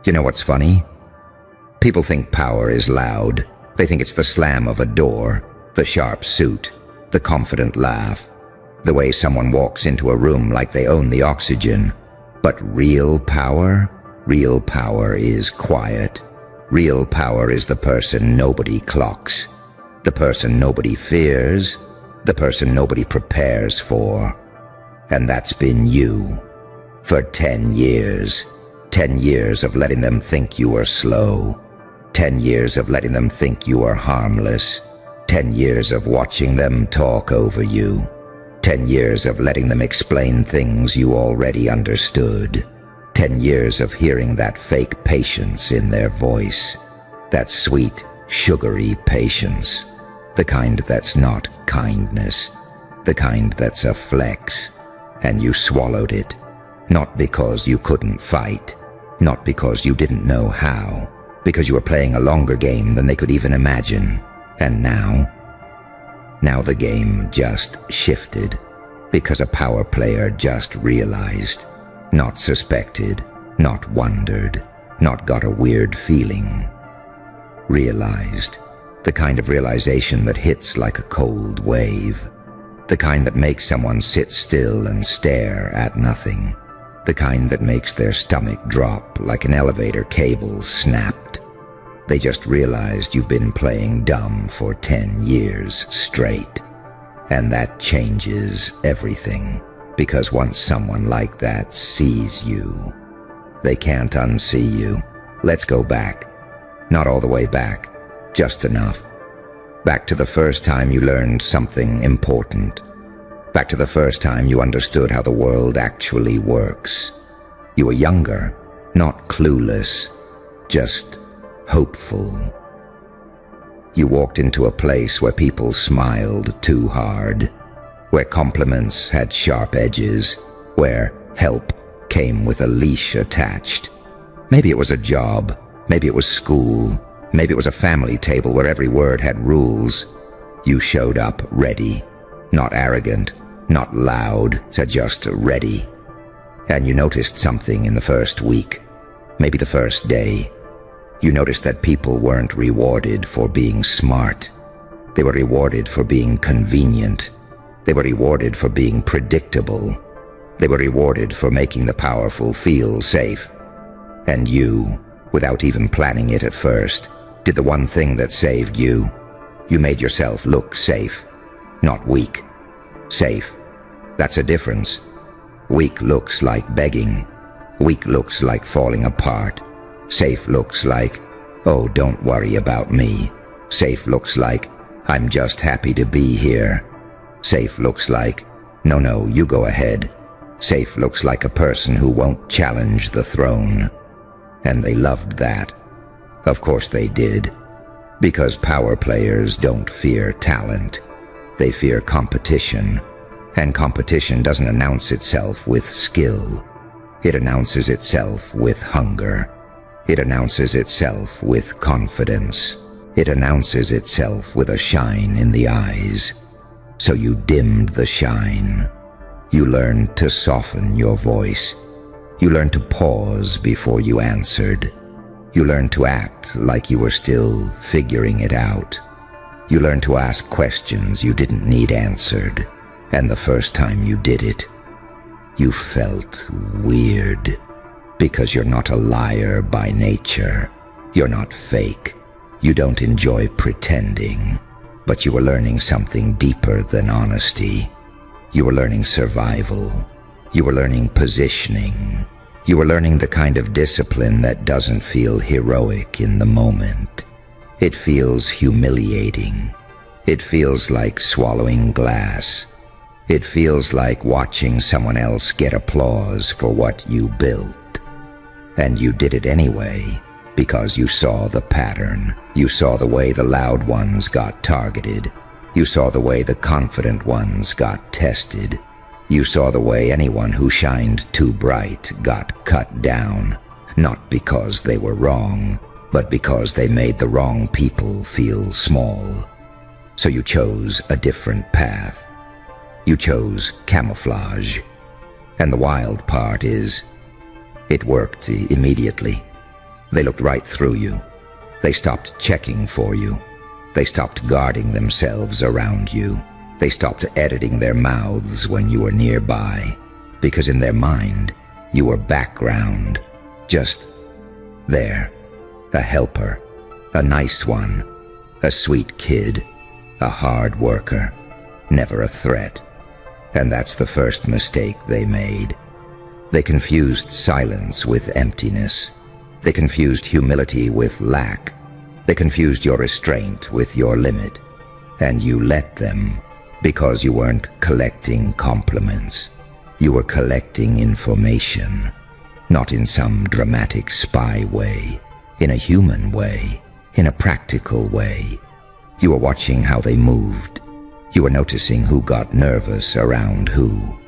You know what's funny? People think power is loud. They think it's the slam of a door, the sharp suit, the confident laugh, the way someone walks into a room like they own the oxygen. But real power is quiet. Real power is the person nobody clocks, the person nobody fears, the person nobody prepares for. And that's been you. For 10 years. 10 years of letting them think you were slow. 10 years of letting them think you are harmless. 10 years of watching them talk over you. 10 years of letting them explain things you already understood. 10 years of hearing that fake patience in their voice. That sweet, sugary patience. The kind that's not kindness. The kind that's a flex. And you swallowed it. Not because you couldn't fight. Not because you didn't know how. Because you were playing a longer game than they could even imagine. And now the game just shifted. Because a power player just realized. Not suspected. Not wondered. Not got a weird feeling. Realized. The kind of realization that hits like a cold wave. The kind that makes someone sit still and stare at nothing. The kind that makes their stomach drop like an elevator cable snapped. They just realized you've been playing dumb for 10 years straight. And that changes everything. Because once someone like that sees you, they can't unsee you. Let's go back. Not all the way back. Just enough. Back to the first time you learned something important. Back to the first time you understood how the world actually works. You were younger, not clueless, just hopeful. You walked into a place where people smiled too hard, where compliments had sharp edges, where help came with a leash attached. Maybe it was a job, maybe it was school, maybe it was a family table where every word had rules. You showed up ready, not arrogant, not loud, just ready. And you noticed something in the first week, maybe the first day. You noticed that people weren't rewarded for being smart. They were rewarded for being convenient. They were rewarded for being predictable. They were rewarded for making the powerful feel safe. And you, without even planning it at first, did the one thing that saved you. You made yourself look safe, not weak. Safe. That's a difference. Weak looks like begging. Weak looks like falling apart. Safe looks like, oh, don't worry about me. Safe looks like, I'm just happy to be here. Safe looks like, no, you go ahead. Safe looks like a person who won't challenge the throne. And they loved that. Of course they did. Because power players don't fear talent. They fear competition. And competition doesn't announce itself with skill. It announces itself with hunger. It announces itself with confidence. It announces itself with a shine in the eyes. So you dimmed the shine. You learned to soften your voice. You learned to pause before you answered. You learned to act like you were still figuring it out. You learned to ask questions you didn't need answered. And the first time you did it, you felt weird. Because you're not a liar by nature. You're not fake. You don't enjoy pretending. But you were learning something deeper than honesty. You were learning survival. You were learning positioning. You were learning the kind of discipline that doesn't feel heroic in the moment. It feels humiliating. It feels like swallowing glass. It feels like watching someone else get applause for what you built. And you did it anyway, because you saw the pattern. You saw the way the loud ones got targeted. You saw the way the confident ones got tested. You saw the way anyone who shined too bright got cut down, not because they were wrong, but because they made the wrong people feel small. So you chose a different path. You chose camouflage. And the wild part is, it worked immediately. They looked right through you. They stopped checking for you. They stopped guarding themselves around you. They stopped editing their mouths when you were nearby, because in their mind, you were background, just there, a helper, a nice one, a sweet kid, a hard worker, never a threat. And that's the first mistake they made. They confused silence with emptiness. They confused humility with lack. They confused your restraint with your limit. And you let them, because you weren't collecting compliments. You were collecting information, not in some dramatic spy way, in a human way, in a practical way. You were watching how they moved. You were noticing who got nervous around who.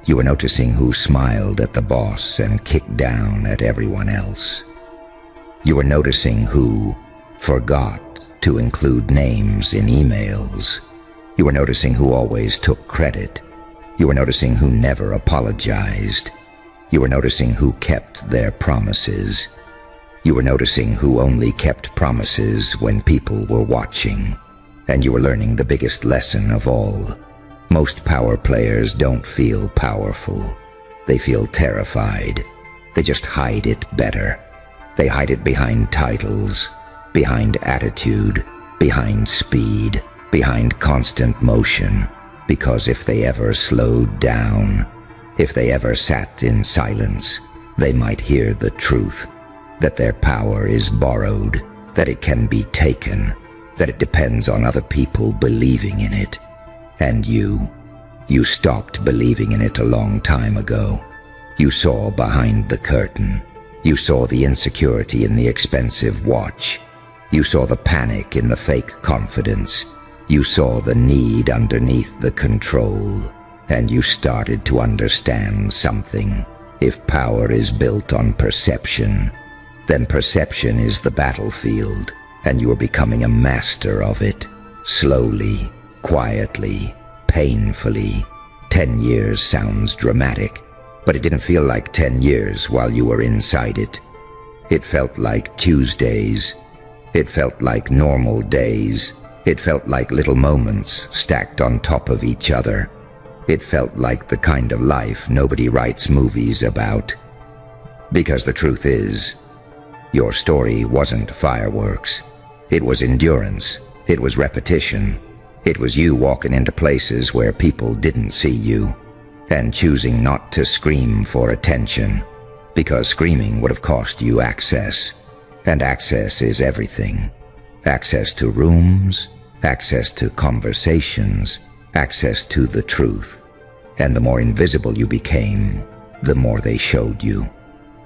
You were noticing who smiled at the boss and kicked down at everyone else. You were noticing who forgot to include names in emails. You were noticing who always took credit. You were noticing who never apologized. You were noticing who kept their promises. You were noticing who only kept promises when people were watching. And you were learning the biggest lesson of all. Most power players don't feel powerful. They feel terrified. They just hide it better. They hide it behind titles, behind attitude, behind speed, behind constant motion, because if they ever slowed down, if they ever sat in silence, they might hear the truth, that their power is borrowed, that it can be taken, that it depends on other people believing in it. And you stopped believing in it a long time ago. You saw behind the curtain. You saw the insecurity in the expensive watch. You saw the panic in the fake confidence. You saw the need underneath the control. And you started to understand something. If power is built on perception, then perception is the battlefield, and you are becoming a master of it. Slowly, quietly, painfully. 10 years sounds dramatic, but it didn't feel like 10 years while you were inside it. It felt like Tuesdays. It felt like normal days. It felt like little moments stacked on top of each other. It felt like the kind of life nobody writes movies about. Because the truth is, your story wasn't fireworks. It was endurance. It was repetition. It was you walking into places where people didn't see you, and choosing not to scream for attention, because screaming would have cost you access. And access is everything. Access to rooms, access to conversations, access to the truth. And the more invisible you became, the more they showed you.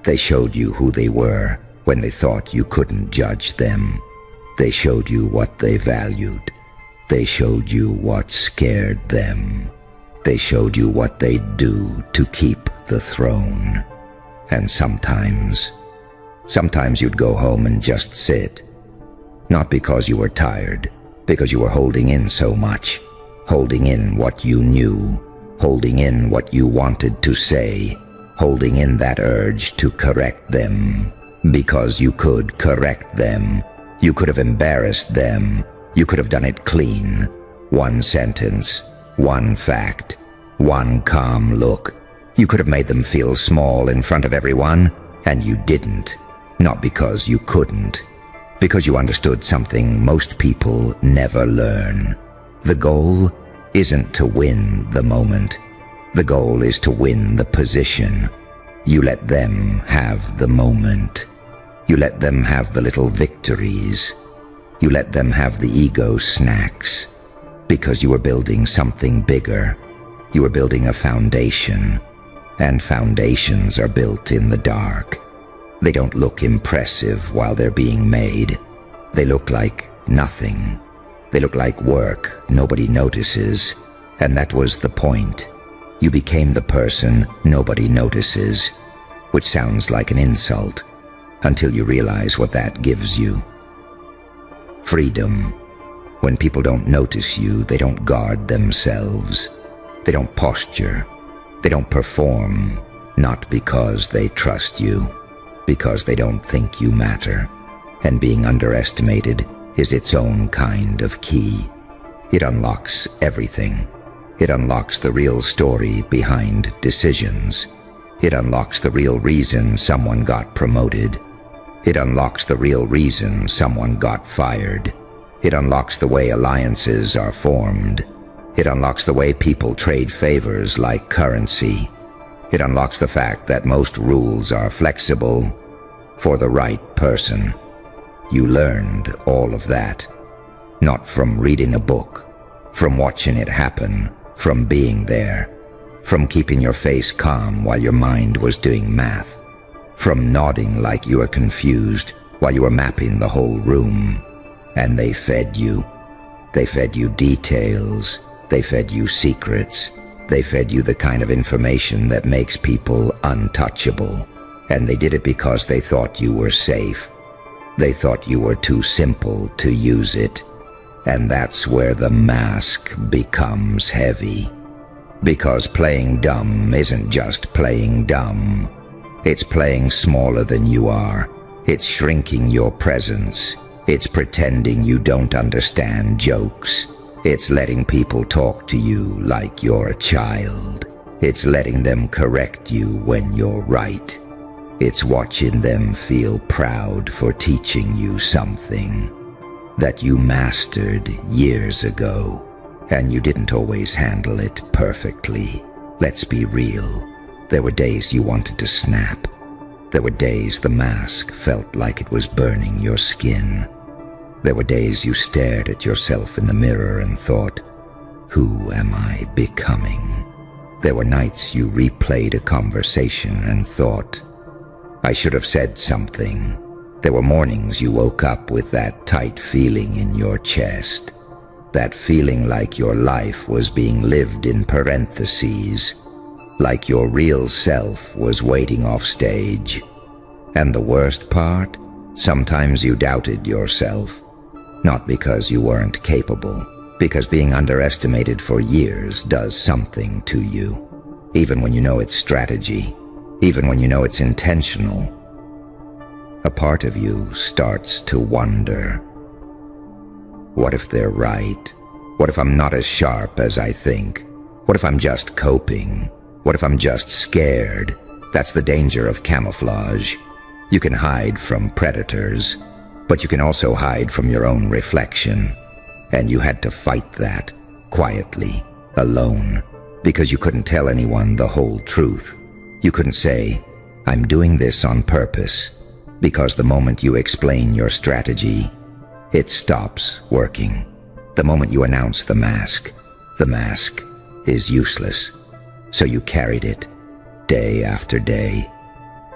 They showed you who they were when they thought you couldn't judge them. They showed you what they valued. They showed you what scared them. They showed you what they'd do to keep the throne. And sometimes you'd go home and just sit. Not because you were tired, because you were holding in so much. Holding in what you knew. Holding in what you wanted to say. Holding in that urge to correct them. Because you could correct them. You could have embarrassed them. You could have done it clean. One sentence, one fact, one calm look. You could have made them feel small in front of everyone, and you didn't. Not because you couldn't. Because you understood something most people never learn. The goal isn't to win the moment. The goal is to win the position. You let them have the moment. You let them have the little victories. You let them have the ego snacks. Because you were building something bigger. You were building a foundation. And foundations are built in the dark. They don't look impressive while they're being made. They look like nothing. They look like work nobody notices. And that was the point. You became the person nobody notices, which sounds like an insult, until you realize what that gives you. Freedom. When people don't notice you, they don't guard themselves. They don't posture. They don't perform, not because they trust you, because they don't think you matter. And being underestimated is its own kind of key. It unlocks everything. It unlocks the real story behind decisions. It unlocks the real reason someone got promoted. It unlocks the real reason someone got fired. It unlocks the way alliances are formed. It unlocks the way people trade favors like currency. It unlocks the fact that most rules are flexible for the right person. You learned all of that, not from reading a book, from watching it happen, from being there, from keeping your face calm while your mind was doing math, from nodding like you were confused while you were mapping the whole room. And they fed you. They fed you details. They fed you secrets. They fed you the kind of information that makes people untouchable. And they did it because they thought you were safe. They thought you were too simple to use it. And that's where the mask becomes heavy. Because playing dumb isn't just playing dumb. It's playing smaller than you are. It's shrinking your presence. It's pretending you don't understand jokes. It's letting people talk to you like you're a child. It's letting them correct you when you're right. It's watching them feel proud for teaching you something that you mastered years ago, and you didn't always handle it perfectly. Let's be real. There were days you wanted to snap. There were days the mask felt like it was burning your skin. There were days you stared at yourself in the mirror and thought, who am I becoming? There were nights you replayed a conversation and thought, I should have said something. There were mornings you woke up with that tight feeling in your chest, that feeling like your life was being lived in parentheses, like your real self was waiting off stage. And the worst part, sometimes you doubted yourself. Not because you weren't capable, because being underestimated for years does something to you. Even when you know it's strategy, even when you know it's intentional, a part of you starts to wonder, what if they're right? What if I'm not as sharp as I think? What if I'm just coping? What if I'm just scared? That's the danger of camouflage. You can hide from predators, but you can also hide from your own reflection. And you had to fight that, quietly, alone, because you couldn't tell anyone the whole truth. You couldn't say, I'm doing this on purpose, because the moment you explain your strategy, it stops working. The moment you announce the mask is useless. So you carried it, day after day,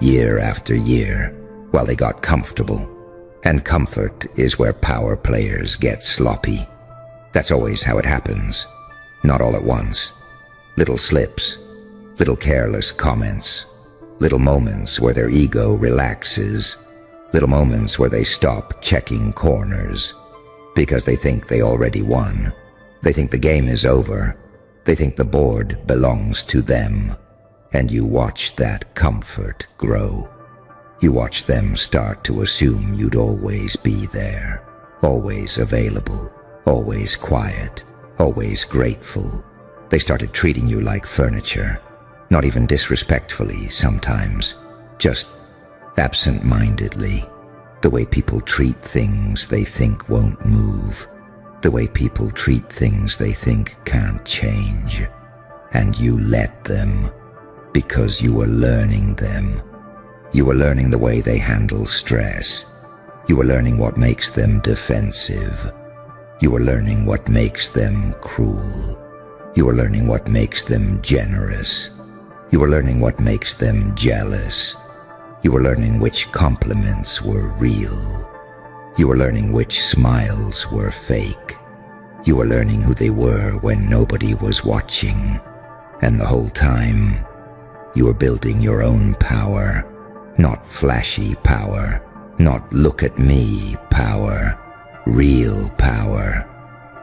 year after year, while they got comfortable. And comfort is where power players get sloppy. That's always how it happens. Not all at once. Little slips, little careless comments, little moments where their ego relaxes, little moments where they stop checking corners because they think they already won. They think the game is over. They think the board belongs to them. And you watch that comfort grow. You watch them start to assume you'd always be there, always available, always quiet, always grateful. They started treating you like furniture, not even disrespectfully sometimes, just absent-mindedly. The way people treat things they think won't move, the way people treat things they think can't change. And you let them, because you were learning them. You were learning the way they handle stress. You were learning what makes them defensive. You were learning what makes them cruel. You were learning what makes them generous. You were learning what makes them jealous. You were learning which compliments were real. You were learning which smiles were fake. You were learning who they were when nobody was watching. And the whole time, you were building your own power. Not flashy power, not look at me power, real power.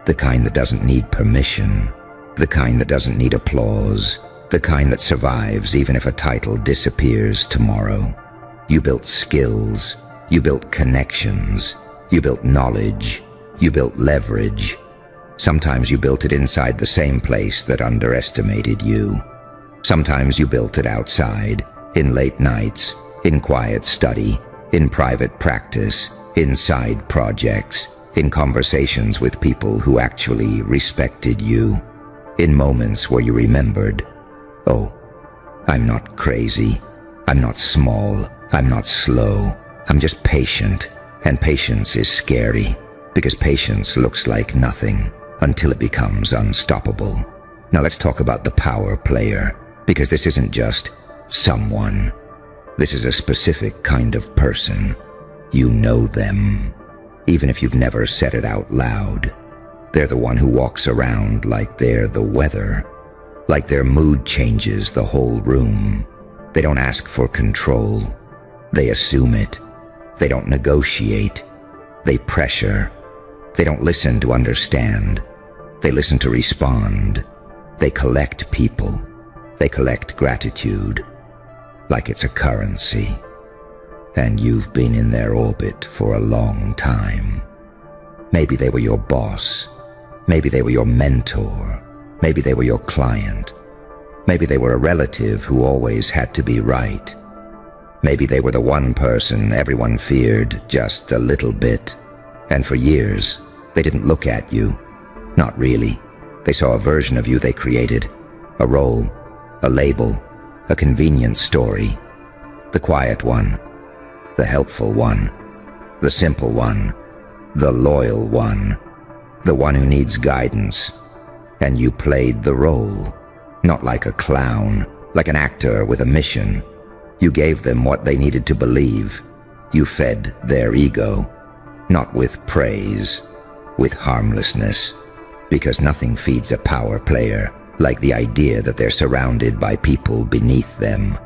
The kind that doesn't need permission, the kind that doesn't need applause, the kind that survives even if a title disappears tomorrow. You built skills, you built connections, you built knowledge, you built leverage. Sometimes you built it inside the same place that underestimated you. Sometimes you built it outside, in late nights, in quiet study, in private practice, in side projects, in conversations with people who actually respected you, in moments where you remembered, oh, I'm not crazy, I'm not small, I'm not slow, I'm just patient, and patience is scary, because patience looks like nothing until it becomes unstoppable. Now let's talk about the power player, because this isn't just someone. This is a specific kind of person. You know them, even if you've never said it out loud. They're the one who walks around like they're the weather, like their mood changes the whole room. They don't ask for control. They assume it. They don't negotiate. They pressure. They don't listen to understand. They listen to respond. They collect people. They collect gratitude, like it's a currency. And you've been in their orbit for a long time. Maybe they were your boss. Maybe they were your mentor. Maybe they were your client. Maybe they were a relative who always had to be right. Maybe they were the one person everyone feared just a little bit. And for years, they didn't look at you. Not really. They saw a version of you they created. A role, a label, a convenient story. The quiet one, the helpful one, the simple one, the loyal one, the one who needs guidance. And you played the role, not like a clown, like an actor with a mission. You gave them what they needed to believe. You fed their ego, not with praise, with harmlessness, because nothing feeds a power player like the idea that they're surrounded by people beneath them.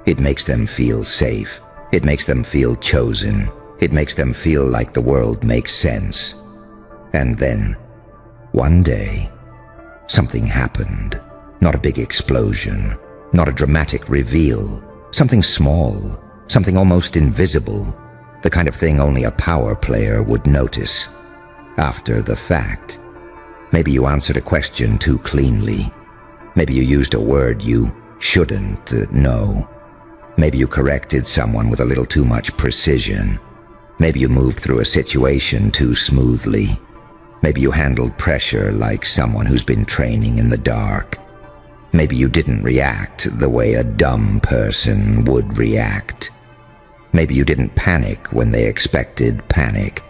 It makes them feel safe. It makes them feel chosen. It makes them feel like the world makes sense. And then, one day, something happened. Not a big explosion, not a dramatic reveal. Something small, something almost invisible. The kind of thing only a power player would notice. After the fact. Maybe you answered a question too cleanly. Maybe you used a word you shouldn't know. Maybe you corrected someone with a little too much precision. Maybe you moved through a situation too smoothly. Maybe you handled pressure like someone who's been training in the dark. Maybe you didn't react the way a dumb person would react. Maybe you didn't panic when they expected panic.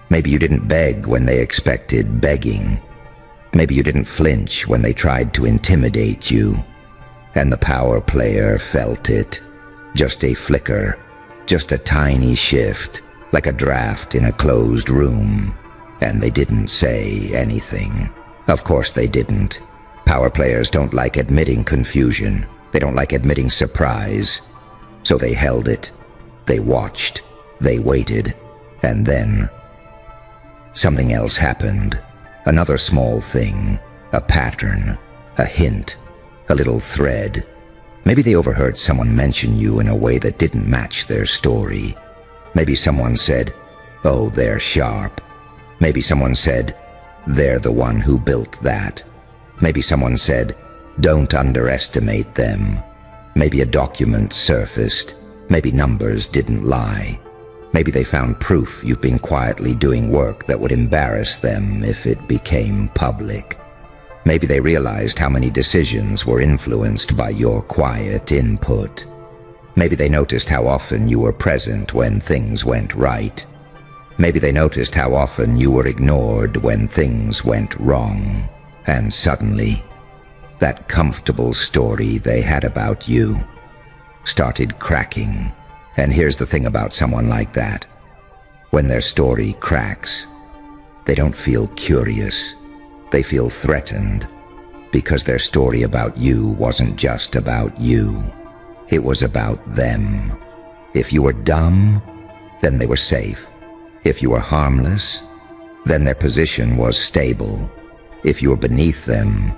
Maybe you didn't beg when they expected begging. Maybe you didn't flinch when they tried to intimidate you. And the power player felt it. Just a flicker, just a tiny shift, like a draft in a closed room. And they didn't say anything. Of course they didn't. Power players don't like admitting confusion. They don't like admitting surprise. So they held it. They watched. They waited. And then something else happened. Another small thing. A pattern. A hint. A little thread. Maybe they overheard someone mention you in a way that didn't match their story. Maybe someone said, "Oh, they're sharp." Maybe someone said, "They're the one who built that." Maybe someone said, "Don't underestimate them." Maybe a document surfaced. Maybe numbers didn't lie. Maybe they found proof you've been quietly doing work that would embarrass them if it became public. Maybe they realized how many decisions were influenced by your quiet input. Maybe they noticed how often you were present when things went right. Maybe they noticed how often you were ignored when things went wrong. And suddenly, that comfortable story they had about you started cracking. And here's the thing about someone like that. When their story cracks, they don't feel curious. They feel threatened, because their story about you wasn't just about you. It was about them. If you were dumb, then they were safe. If you were harmless, then their position was stable. If you were beneath them,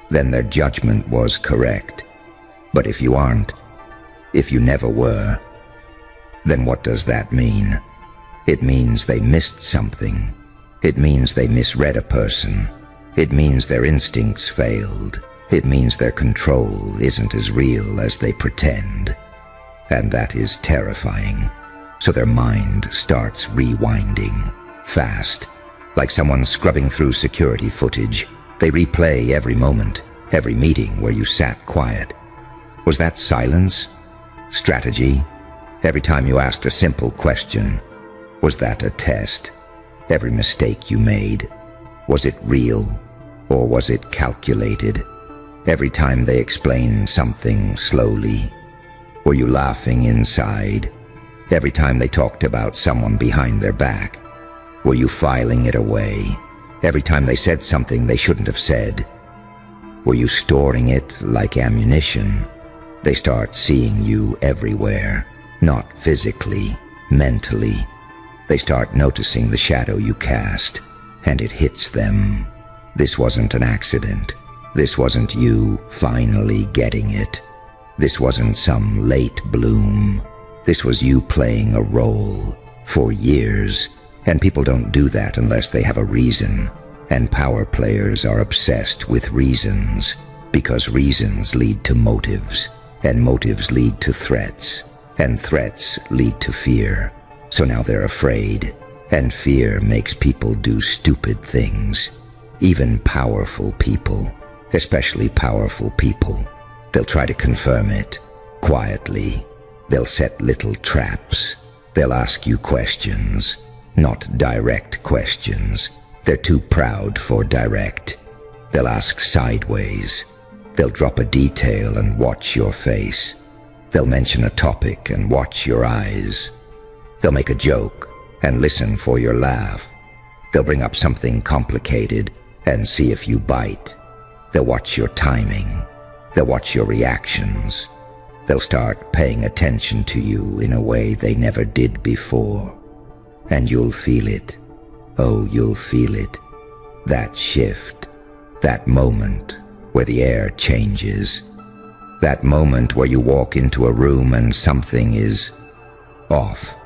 then their judgment was correct. But if you aren't, if you never were, Then what does that mean? It means they missed something. It means they misread a person. It means their instincts failed. It means their control isn't as real as they pretend. And that is terrifying. So their mind starts rewinding, fast. Like someone scrubbing through security footage, they replay every moment, every meeting where you sat quiet. Was that silence? Strategy? Every time you asked a simple question? Was that a test? Every mistake you made? Was it real, or was it calculated? Every time they explained something slowly? Were you laughing inside? Every time they talked about someone behind their back? Were you filing it away? Every time they said something they shouldn't have said? Were you storing it like ammunition? They start seeing you everywhere, not physically, mentally. They start noticing the shadow you cast, and it hits them. This wasn't an accident. This wasn't you finally getting it. This wasn't some late bloom. This was you playing a role for years. And people don't do that unless they have a reason. And power players are obsessed with reasons, because reasons lead to motives, and motives lead to threats, and threats lead to fear. So now they're afraid, and fear makes people do stupid things. Even powerful people, especially powerful people, they'll try to confirm it, quietly. They'll set little traps. They'll ask you questions. Not direct questions. They're too proud for direct. They'll ask sideways. They'll drop a detail and watch your face. They'll mention a topic and watch your eyes. They'll make a joke and listen for your laugh. They'll bring up something complicated and see if you bite. They'll watch your timing. They'll watch your reactions. They'll start paying attention to you in a way they never did before. And you'll feel it. Oh, you'll feel it. That shift. That moment where the air changes. That moment where you walk into a room and something is off.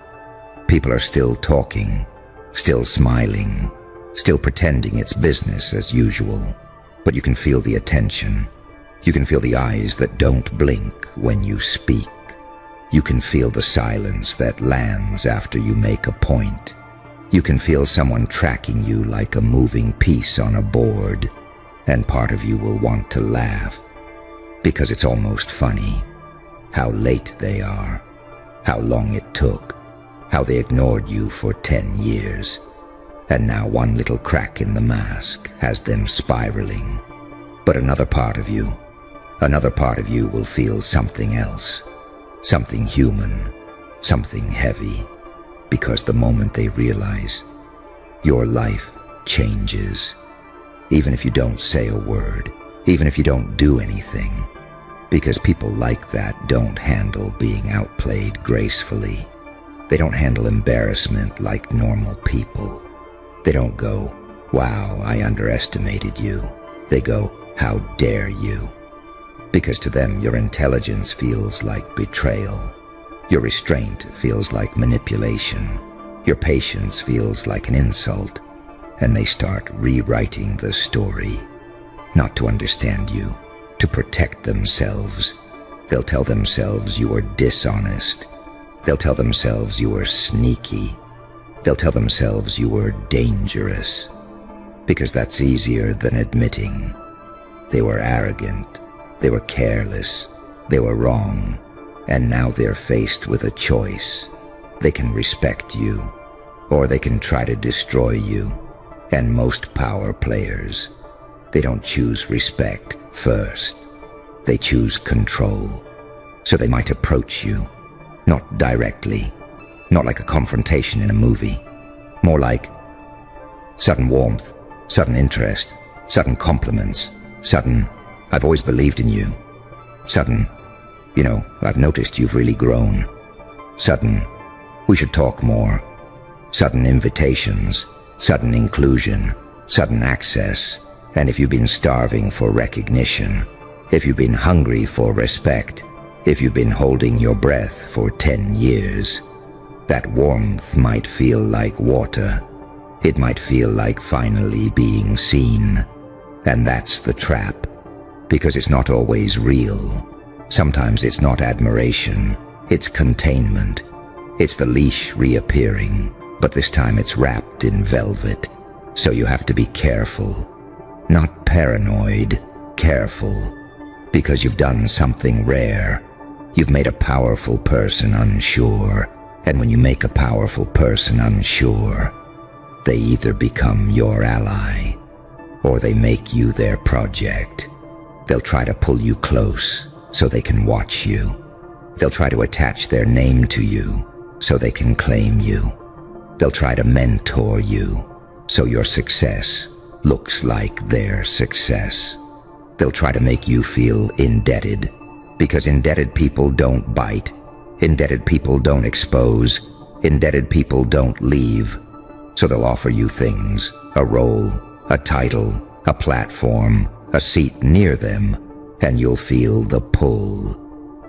People are still talking, still smiling, still pretending it's business as usual. But you can feel the attention. You can feel the eyes that don't blink when you speak. You can feel the silence that lands after you make a point. You can feel someone tracking you like a moving piece on a board, and part of you will want to laugh, because it's almost funny how late they are, how long it took, how they ignored you for 10 years, and now one little crack in the mask has them spiraling. But another part of you will feel something else. Something human, something heavy, because the moment they realize your life changes, even if you don't say a word, even if you don't do anything, because people like that don't handle being outplayed gracefully. They don't handle embarrassment like normal people. They don't go, "Wow, I underestimated you." They go, "How dare you?" Because to them, your intelligence feels like betrayal. Your restraint feels like manipulation. Your patience feels like an insult. And they start rewriting the story. Not to understand you, to protect themselves. They'll tell themselves you were dishonest. They'll tell themselves you were sneaky. They'll tell themselves you were dangerous. Because that's easier than admitting. They were arrogant. They were careless, they were wrong, and now they're faced with a choice. They can respect you, or they can try to destroy you. And most power players, they don't choose respect first. They choose control. So they might approach you, not directly, not like a confrontation in a movie, more like sudden warmth, sudden interest, sudden compliments, sudden, "I've always believed in you." Sudden, "I've noticed you've really grown." Sudden, "We should talk more." Sudden invitations, sudden inclusion, sudden access. And if you've been starving for recognition, if you've been hungry for respect, if you've been holding your breath for 10 years, That warmth might feel like water. It might feel like finally being seen. And that's the trap, because it's not always real. Sometimes it's not admiration, it's containment. It's the leash reappearing, but this time it's wrapped in velvet. So you have to be careful. Not paranoid, careful. Because you've done something rare. You've made a powerful person unsure. And when you make a powerful person unsure, they either become your ally, or they make you their project. They'll try to pull you close so they can watch you. They'll try to attach their name to you so they can claim you. They'll try to mentor you so your success looks like their success. They'll try to make you feel indebted, because indebted people don't bite. Indebted people don't expose. Indebted people don't leave. So they'll offer you things, a role, a title, a platform, a seat near them, and you'll feel the pull.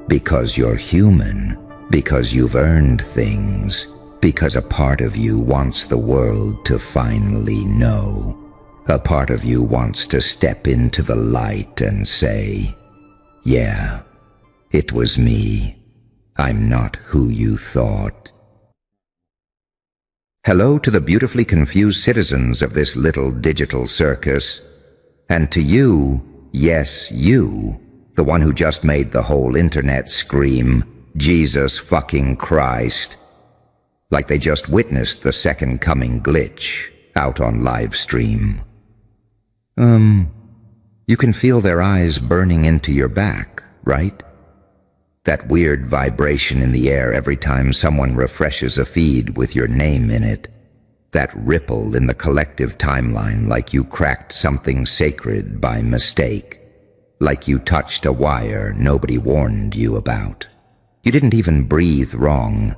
Because you're human, because you've earned things, because a part of you wants the world to finally know. A part of you wants to step into the light and say, yeah, it was me. I'm not who you thought. Hello to the beautifully confused citizens of this little digital circus. And to you, yes, you, the one who just made the whole internet scream, Jesus fucking Christ. Like they just witnessed the second coming glitch out on live stream. You can feel their eyes burning into your back, right? That weird vibration in the air every time someone refreshes a feed with your name in it. That ripple in the collective timeline like you cracked something sacred by mistake. Like you touched a wire nobody warned you about. You didn't even breathe wrong.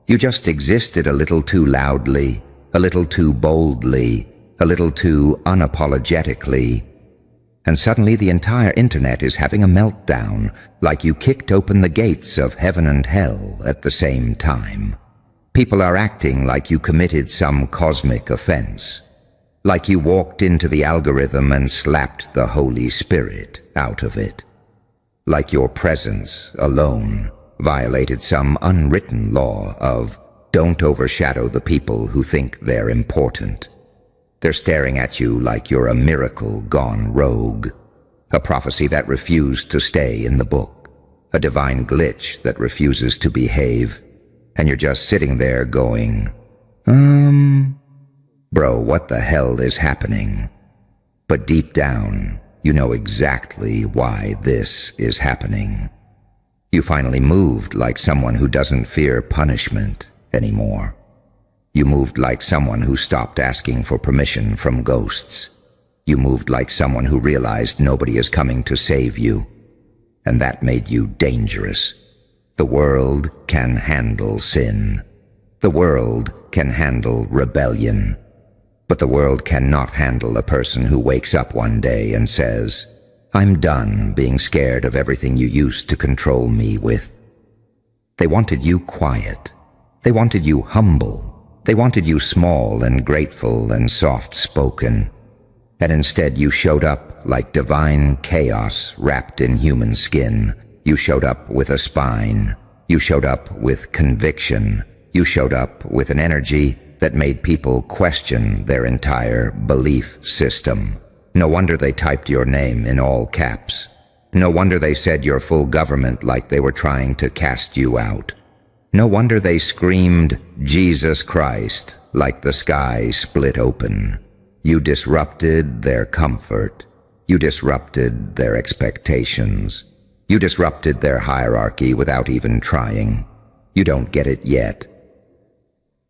You just existed a little too loudly, a little too boldly, a little too unapologetically. And suddenly the entire internet is having a meltdown, like you kicked open the gates of heaven and hell at the same time. People are acting like you committed some cosmic offense, like you walked into the algorithm and slapped the Holy Spirit out of it, like your presence alone violated some unwritten law of don't overshadow the people who think they're important. They're staring at you like you're a miracle gone rogue, a prophecy that refused to stay in the book, a divine glitch that refuses to behave, and you're just sitting there going, bro, what the hell is happening? But deep down, you know exactly why this is happening. You finally moved like someone who doesn't fear punishment anymore. You moved like someone who stopped asking for permission from ghosts. You moved like someone who realized nobody is coming to save you. And that made you dangerous. The world can handle sin. The world can handle rebellion. But the world cannot handle a person who wakes up one day and says, I'm done being scared of everything you used to control me with. They wanted you quiet. They wanted you humble. They wanted you small and grateful and soft-spoken. And instead you showed up like divine chaos wrapped in human skin. You showed up with a spine. You showed up with conviction. You showed up with an energy that made people question their entire belief system. No wonder they typed your name in all caps. No wonder they said your full government like they were trying to cast you out. No wonder they screamed, Jesus Christ, like the sky split open. You disrupted their comfort. You disrupted their expectations. You disrupted their hierarchy without even trying. You don't get it yet.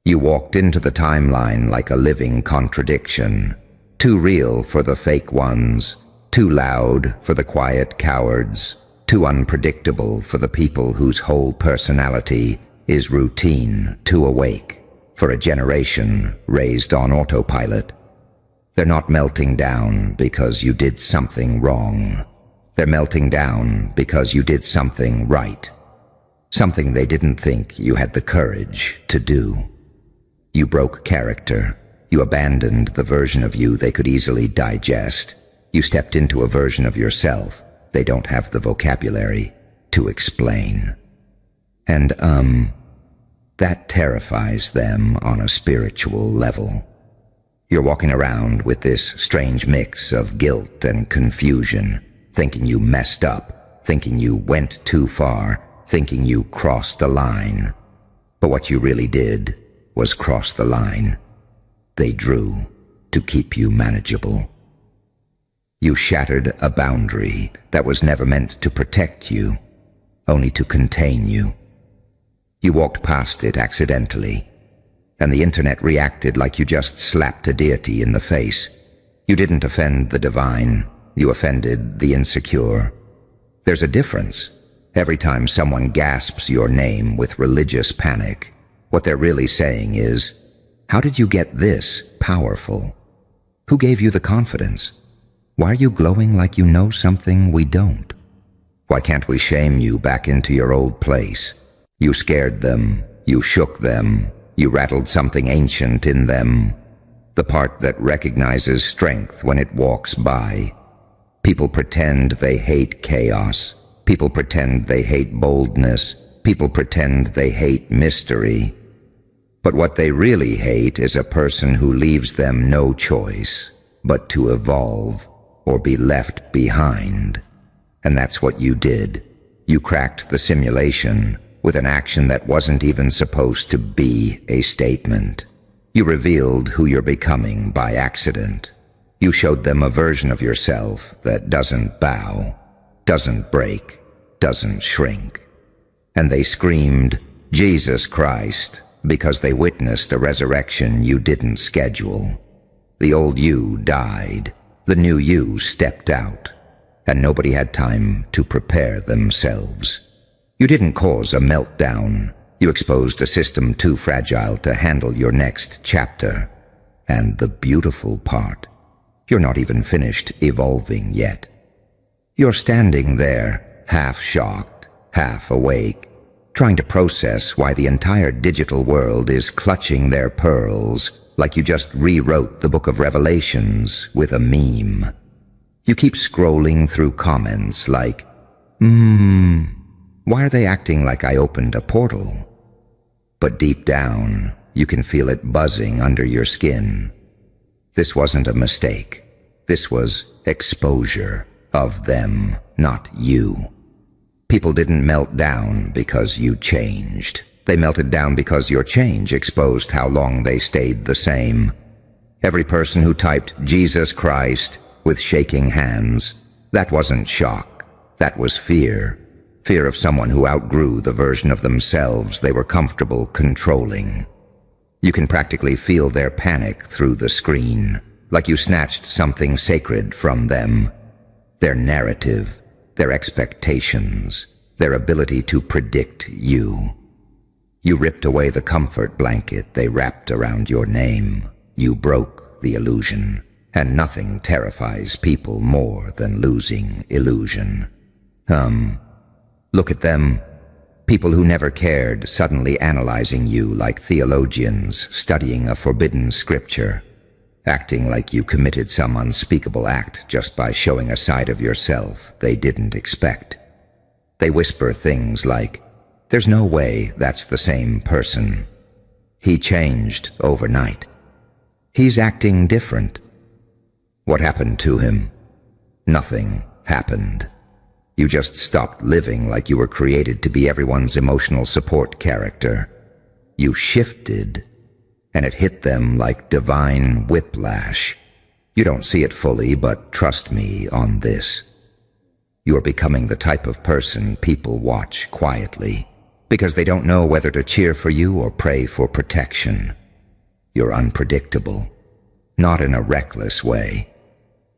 You walked into the timeline like a living contradiction. Too real for the fake ones. Too loud for the quiet cowards. Too unpredictable for the people whose whole personality is routine too awake for a generation raised on autopilot. They're not melting down because you did something wrong. They're melting down because you did something right. something they didn't think you had the courage to do. You broke character. You abandoned the version of you they could easily digest. You stepped into a version of yourself they don't have the vocabulary to explain. And, that terrifies them on a spiritual level. You're walking around with this strange mix of guilt and confusion, thinking you messed up, thinking you went too far, thinking you crossed the line. But what you really did was cross the line. They drew to keep you manageable. You shattered a boundary that was never meant to protect you, only to contain you. You walked past it accidentally, and the internet reacted like you just slapped a deity in the face. You didn't offend the divine, you offended the insecure. There's a difference. Every time someone gasps your name with religious panic, what they're really saying is, "How did you get this powerful? Who gave you the confidence? Why are you glowing like you know something we don't? Why can't we shame you back into your old place?" You scared them, you shook them, you rattled something ancient in them, the part that recognizes strength when it walks by. People pretend they hate chaos. People pretend they hate boldness. People pretend they hate mystery. But what they really hate is a person who leaves them no choice but to evolve or be left behind. And that's what you did. You cracked the simulation with an action that wasn't even supposed to be a statement. You revealed who you're becoming by accident. You showed them a version of yourself that doesn't bow, doesn't break, doesn't shrink. And they screamed, "Jesus Christ," because they witnessed a resurrection you didn't schedule. The old you died. The new you stepped out, and nobody had time to prepare themselves. You didn't cause a meltdown. You exposed a system too fragile to handle your next chapter. And the beautiful part, you're not even finished evolving yet. You're standing there, half shocked, half awake, trying to process why the entire digital world is clutching their pearls like you just rewrote the book of Revelations with a meme. You keep scrolling through comments like, why are they acting like I opened a portal? But deep down, you can feel it buzzing under your skin. This wasn't a mistake. This was exposure of them, not you. People didn't melt down because you changed. They melted down because your change exposed how long they stayed the same. Every person who typed "Jesus Christ" with shaking hands, that wasn't shock. That was fear. Fear of someone who outgrew the version of themselves they were comfortable controlling. You can practically feel their panic through the screen, like you snatched something sacred from them. Their narrative, their expectations, their ability to predict you. You ripped away the comfort blanket they wrapped around your name. You broke the illusion, and nothing terrifies people more than losing illusion. Look at them. People who never cared suddenly analyzing you like theologians studying a forbidden scripture, acting like you committed some unspeakable act just by showing a side of yourself they didn't expect. They whisper things like, "There's no way that's the same person. He changed overnight. He's acting different." What happened to him? Nothing happened. You just stopped living like you were created to be everyone's emotional support character. You shifted, and it hit them like divine whiplash. You don't see it fully, but trust me on this. You're becoming the type of person people watch quietly, because they don't know whether to cheer for you or pray for protection. You're unpredictable, not in a reckless way,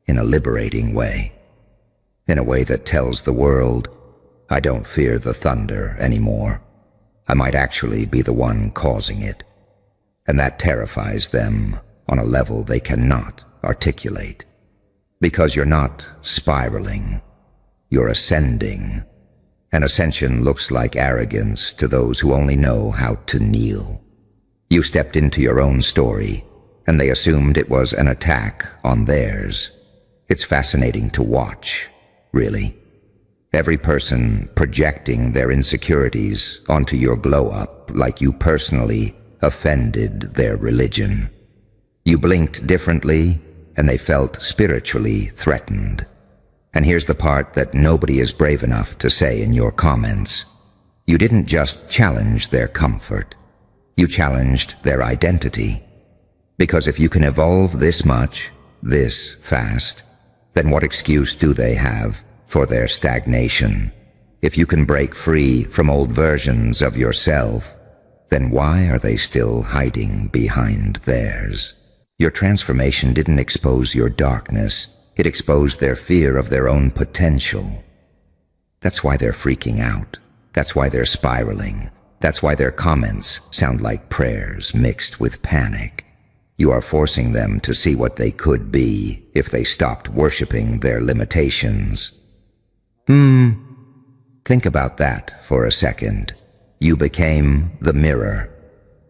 in a liberating way. In a way that tells the world, I don't fear the thunder anymore. I might actually be the one causing it. And that terrifies them on a level they cannot articulate. Because you're not spiraling, you're ascending. and ascension looks like arrogance to those who only know how to kneel. You stepped into your own story, and they assumed it was an attack on theirs. It's fascinating to watch, really. Every person projecting their insecurities onto your glow-up like you personally offended their religion. You blinked differently, and they felt spiritually threatened. And here's the part that nobody is brave enough to say in your comments. You didn't just challenge their comfort. You challenged their identity. Because if you can evolve this much, this fast, then what excuse do they have for their stagnation? If you can break free from old versions of yourself, then why are they still hiding behind theirs? Your transformation didn't expose your darkness. It exposed their fear of their own potential. That's why they're freaking out. That's why they're spiraling. That's why their comments sound like prayers mixed with panic. You are forcing them to see what they could be if they stopped worshiping their limitations. Think about that for a second. You became the mirror,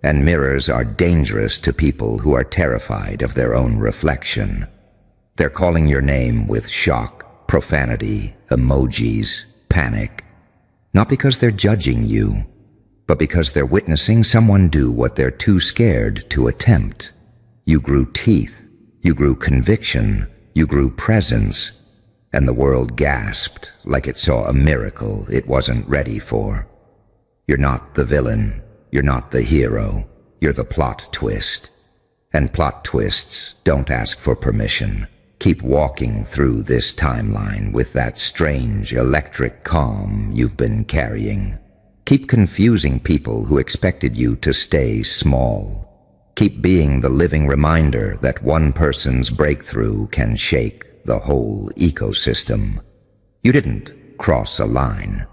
and mirrors are dangerous to people who are terrified of their own reflection. They're calling your name with shock, profanity, emojis, panic. Not because they're judging you, but because they're witnessing someone do what they're too scared to attempt. You grew teeth, you grew conviction, you grew presence, and the world gasped like it saw a miracle it wasn't ready for. You're not the villain, you're not the hero, you're the plot twist. And plot twists don't ask for permission. Keep walking through this timeline with that strange electric calm you've been carrying. Keep confusing people who expected you to stay small. Keep being the living reminder that one person's breakthrough can shake the whole ecosystem. You didn't cross a line.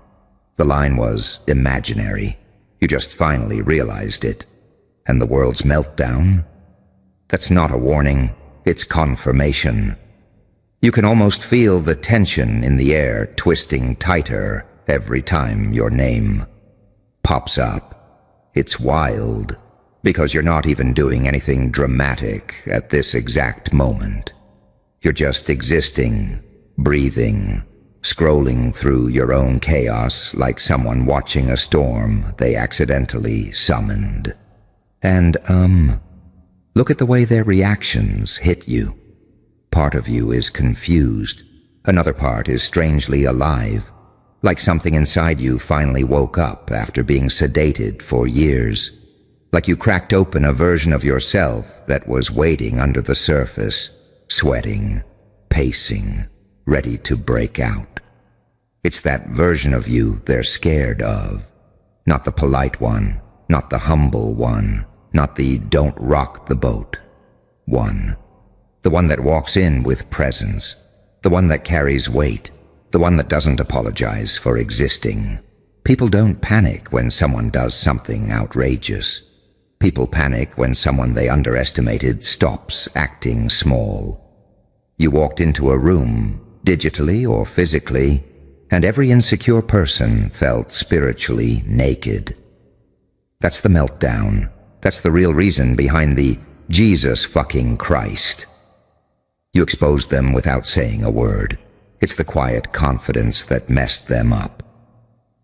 The line was imaginary. You just finally realized it. And the world's meltdown? That's not a warning. It's confirmation. You can almost feel the tension in the air twisting tighter every time your name pops up. It's wild, because you're not even doing anything dramatic at this exact moment. You're just existing, breathing, scrolling through your own chaos like someone watching a storm they accidentally summoned. And, look at the way their reactions hit you. Part of you is confused. Another part is strangely alive, like something inside you finally woke up after being sedated for years. Like you cracked open a version of yourself that was waiting under the surface, sweating, pacing, ready to break out. It's that version of you they're scared of. Not the polite one, not the humble one, not the don't rock the boat one. The one that walks in with presence, the one that carries weight, the one that doesn't apologize for existing. People don't panic when someone does something outrageous. People panic when someone they underestimated stops acting small. You walked into a room, digitally or physically, and every insecure person felt spiritually naked. That's the meltdown. That's the real reason behind the Jesus fucking Christ. You exposed them without saying a word. It's the quiet confidence that messed them up.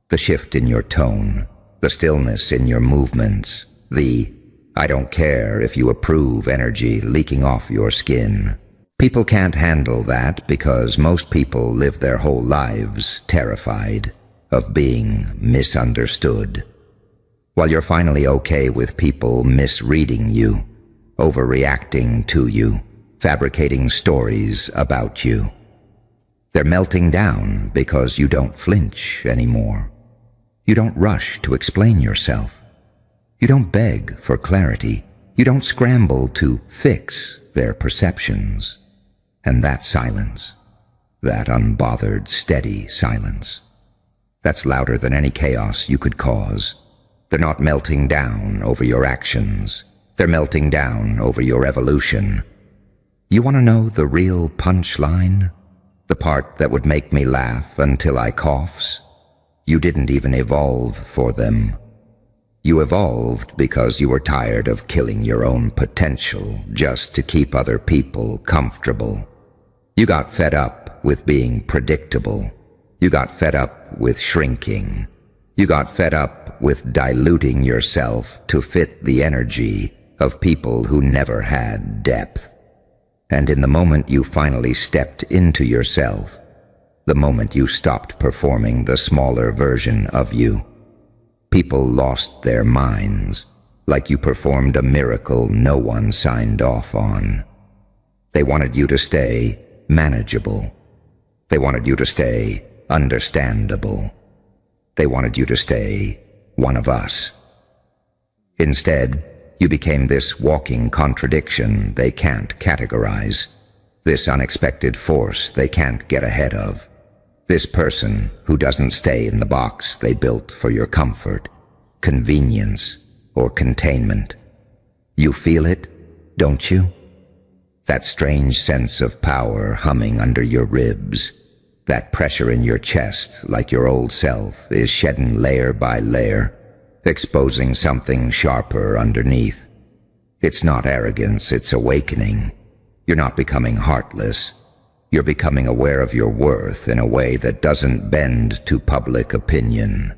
The shift in your tone, the stillness in your movements, the I don't care if you approve energy leaking off your skin. People can't handle that because most people live their whole lives terrified of being misunderstood. While you're finally okay with people misreading you, overreacting to you, fabricating stories about you. They're melting down because you don't flinch anymore. You don't rush to explain yourself. You don't beg for clarity. You don't scramble to fix their perceptions. And that silence, that unbothered, steady silence, that's louder than any chaos you could cause. They're not melting down over your actions. They're melting down over your evolution. You want to know the real punchline? The part that would make me laugh until I coughs? You didn't even evolve for them. You evolved because you were tired of killing your own potential just to keep other people comfortable. You got fed up with being predictable. You got fed up with shrinking. You got fed up with diluting yourself to fit the energy of people who never had depth. And in the moment you finally stepped into yourself, the moment you stopped performing the smaller version of you, people lost their minds, like you performed a miracle no one signed off on. They wanted you to stay manageable. They wanted you to stay understandable. They wanted you to stay one of us. Instead, you became this walking contradiction they can't categorize, this unexpected force they can't get ahead of. This person who doesn't stay in the box they built for your comfort, convenience, or containment. You feel it, don't you? That strange sense of power humming under your ribs, that pressure in your chest like your old self is shedding layer by layer, exposing something sharper underneath. It's not arrogance, it's awakening. You're not becoming heartless. You're becoming aware of your worth in a way that doesn't bend to public opinion.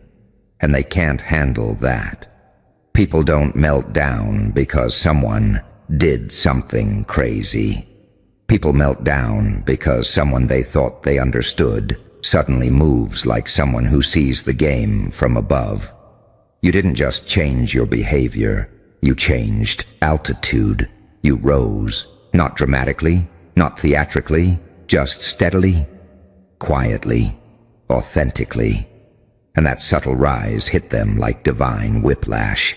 And they can't handle that. People don't melt down because someone did something crazy. People melt down because someone they thought they understood suddenly moves like someone who sees the game from above. You didn't just change your behavior. You changed altitude. You rose, not dramatically, not theatrically, just steadily, quietly, authentically. And that subtle rise hit them like divine whiplash.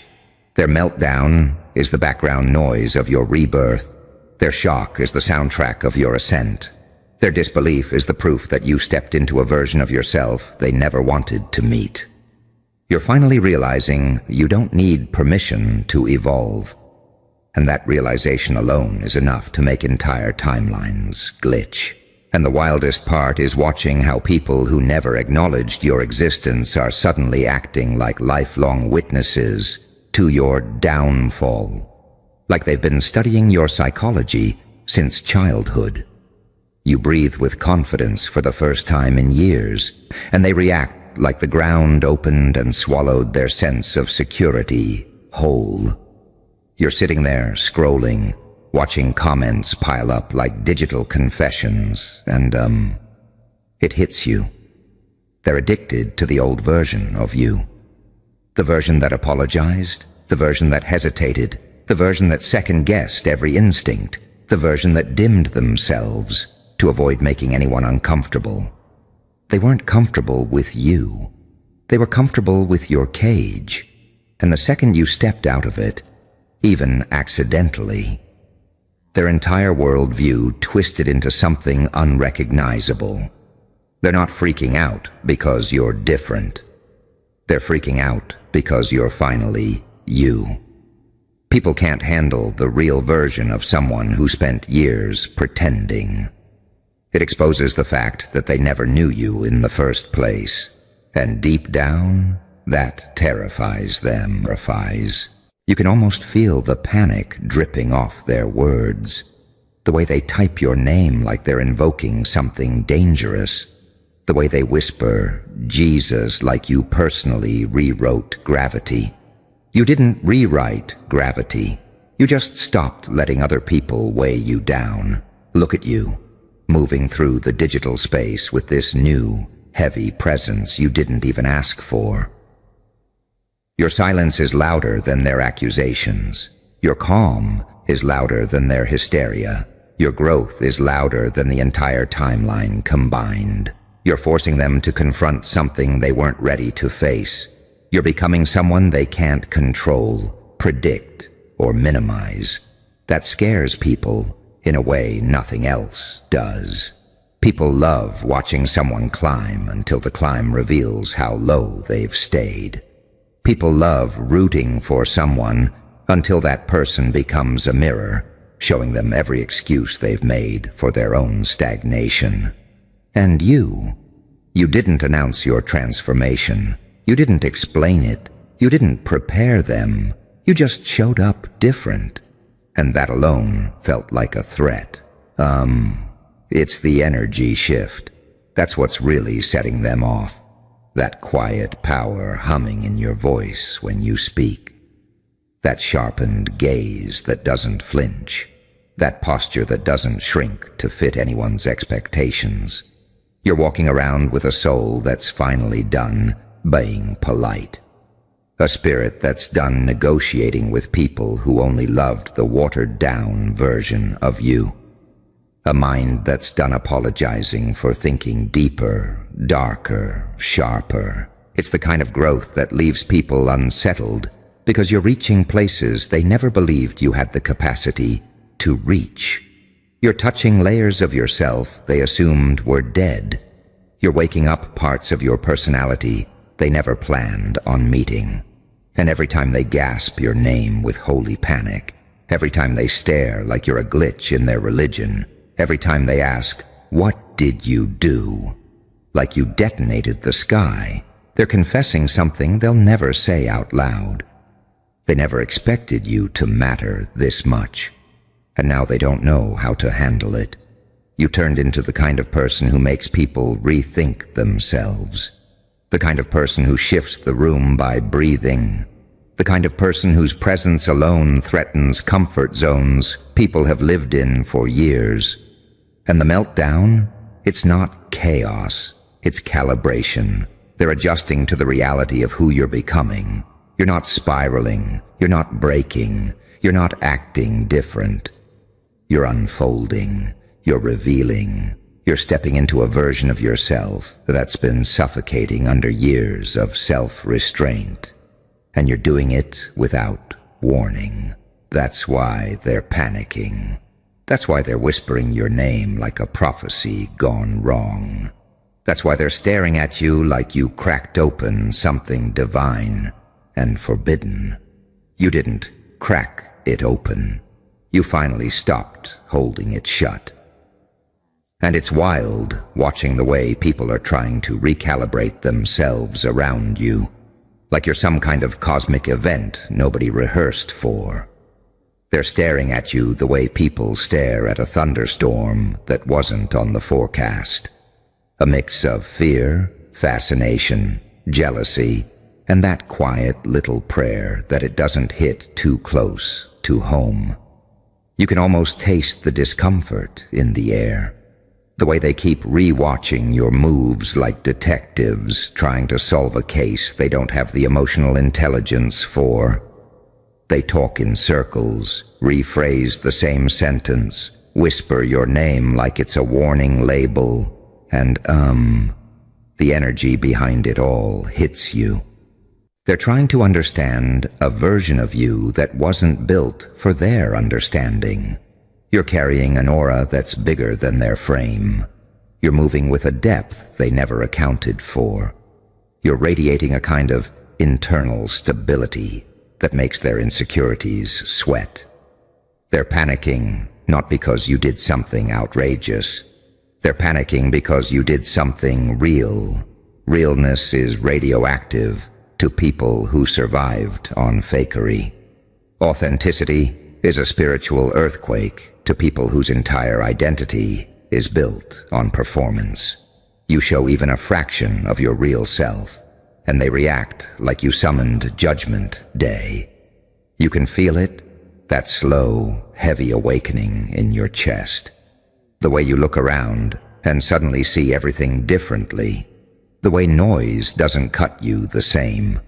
Their meltdown is the background noise of your rebirth. Their shock is the soundtrack of your ascent. Their disbelief is the proof that you stepped into a version of yourself they never wanted to meet. You're finally realizing you don't need permission to evolve. And that realization alone is enough to make entire timelines glitch. And the wildest part is watching how people who never acknowledged your existence are suddenly acting like lifelong witnesses to your downfall. Like they've been studying your psychology since childhood. You breathe with confidence for the first time in years, and they react like the ground opened and swallowed their sense of security whole. You're sitting there scrolling, watching comments pile up like digital confessions, and it hits you. They're addicted to the old version of you. The version that apologized, the version that hesitated, the version that second-guessed every instinct, the version that dimmed themselves to avoid making anyone uncomfortable. They weren't comfortable with you. They were comfortable with your cage. And the second you stepped out of it, even accidentally, their entire worldview twisted into something unrecognizable. They're not freaking out because you're different. They're freaking out because you're finally you. People can't handle the real version of someone who spent years pretending. It exposes the fact that they never knew you in the first place. And deep down, that terrifies them. You can almost feel the panic dripping off their words. The way they type your name like they're invoking something dangerous. The way they whisper, Jesus, like you personally rewrote gravity. You didn't rewrite gravity. You just stopped letting other people weigh you down. Look at you, moving through the digital space with this new, heavy presence you didn't even ask for. Your silence is louder than their accusations. Your calm is louder than their hysteria. Your growth is louder than the entire timeline combined. You're forcing them to confront something they weren't ready to face. You're becoming someone they can't control, predict, or minimize. That scares people in a way nothing else does. People love watching someone climb until the climb reveals how low they've stayed. People love rooting for someone until that person becomes a mirror, showing them every excuse they've made for their own stagnation. And you You didn't announce your transformation. You didn't explain it. You didn't prepare them. You just showed up different. And that alone felt like a threat. It's the energy shift. That's what's really setting them off. That quiet power humming in your voice when you speak. That sharpened gaze that doesn't flinch. That posture that doesn't shrink to fit anyone's expectations. You're walking around with a soul that's finally done being polite. A spirit that's done negotiating with people who only loved the watered-down version of you. A mind that's done apologizing for thinking deeper, darker, sharper. It's the kind of growth that leaves people unsettled because you're reaching places they never believed you had the capacity to reach. You're touching layers of yourself they assumed were dead. You're waking up parts of your personality they never planned on meeting. And every time they gasp your name with holy panic, every time they stare like you're a glitch in their religion, every time they ask, "What did you do?" like you detonated the sky, they're confessing something they'll never say out loud. They never expected you to matter this much, and now they don't know how to handle it. You turned into the kind of person who makes people rethink themselves. The kind of person who shifts the room by breathing. The kind of person whose presence alone threatens comfort zones people have lived in for years. And the meltdown? It's not chaos. It's calibration. They're adjusting to the reality of who you're becoming. You're not spiraling. You're not breaking. You're not acting different. You're unfolding. You're revealing. You're stepping into a version of yourself that's been suffocating under years of self-restraint. And you're doing it without warning. That's why they're panicking. That's why they're whispering your name like a prophecy gone wrong. That's why they're staring at you like you cracked open something divine and forbidden. You didn't crack it open. You finally stopped holding it shut. And it's wild watching the way people are trying to recalibrate themselves around you, like you're some kind of cosmic event nobody rehearsed for. They're staring at you the way people stare at a thunderstorm that wasn't on the forecast. A mix of fear, fascination, jealousy, and that quiet little prayer that it doesn't hit too close to home. You can almost taste the discomfort in the air. The way they keep re-watching your moves like detectives trying to solve a case they don't have the emotional intelligence for. They talk in circles, rephrase the same sentence, whisper your name like it's a warning label, and the energy behind it all hits you. They're trying to understand a version of you that wasn't built for their understanding. You're carrying an aura that's bigger than their frame. You're moving with a depth they never accounted for. You're radiating a kind of internal stability that makes their insecurities sweat. They're panicking not because you did something outrageous. They're panicking because you did something real. Realness is radioactive to people who survived on fakery. Authenticity is a spiritual earthquake to people whose entire identity is built on performance. You show even a fraction of your real self, and they react like you summoned Judgment Day. You can feel it, that slow, heavy awakening in your chest. The way you look around and suddenly see everything differently. The way noise doesn't cut you the same.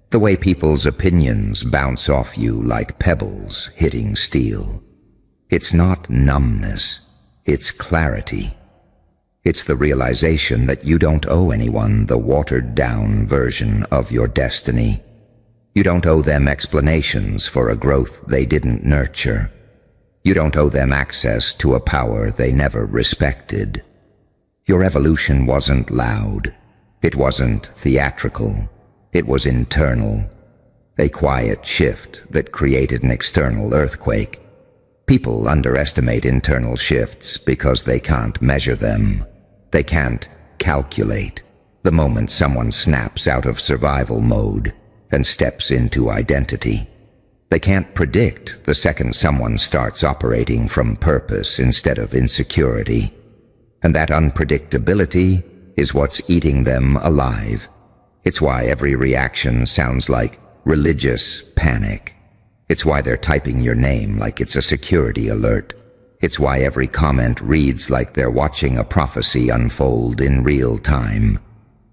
The way people's opinions bounce off you like pebbles hitting steel. It's not numbness, it's clarity. It's the realization that you don't owe anyone the watered-down version of your destiny. You don't owe them explanations for a growth they didn't nurture. You don't owe them access to a power they never respected. Your evolution wasn't loud. It wasn't theatrical. It was internal. A quiet shift that created an external earthquake. People underestimate internal shifts because they can't measure them. They can't calculate. the moment someone snaps out of survival mode and steps into identity. They can't predict the second someone starts operating from purpose instead of insecurity. And that unpredictability is what's eating them alive. It's why every reaction sounds like religious panic. It's why they're typing your name like it's a security alert. It's why every comment reads like they're watching a prophecy unfold in real time.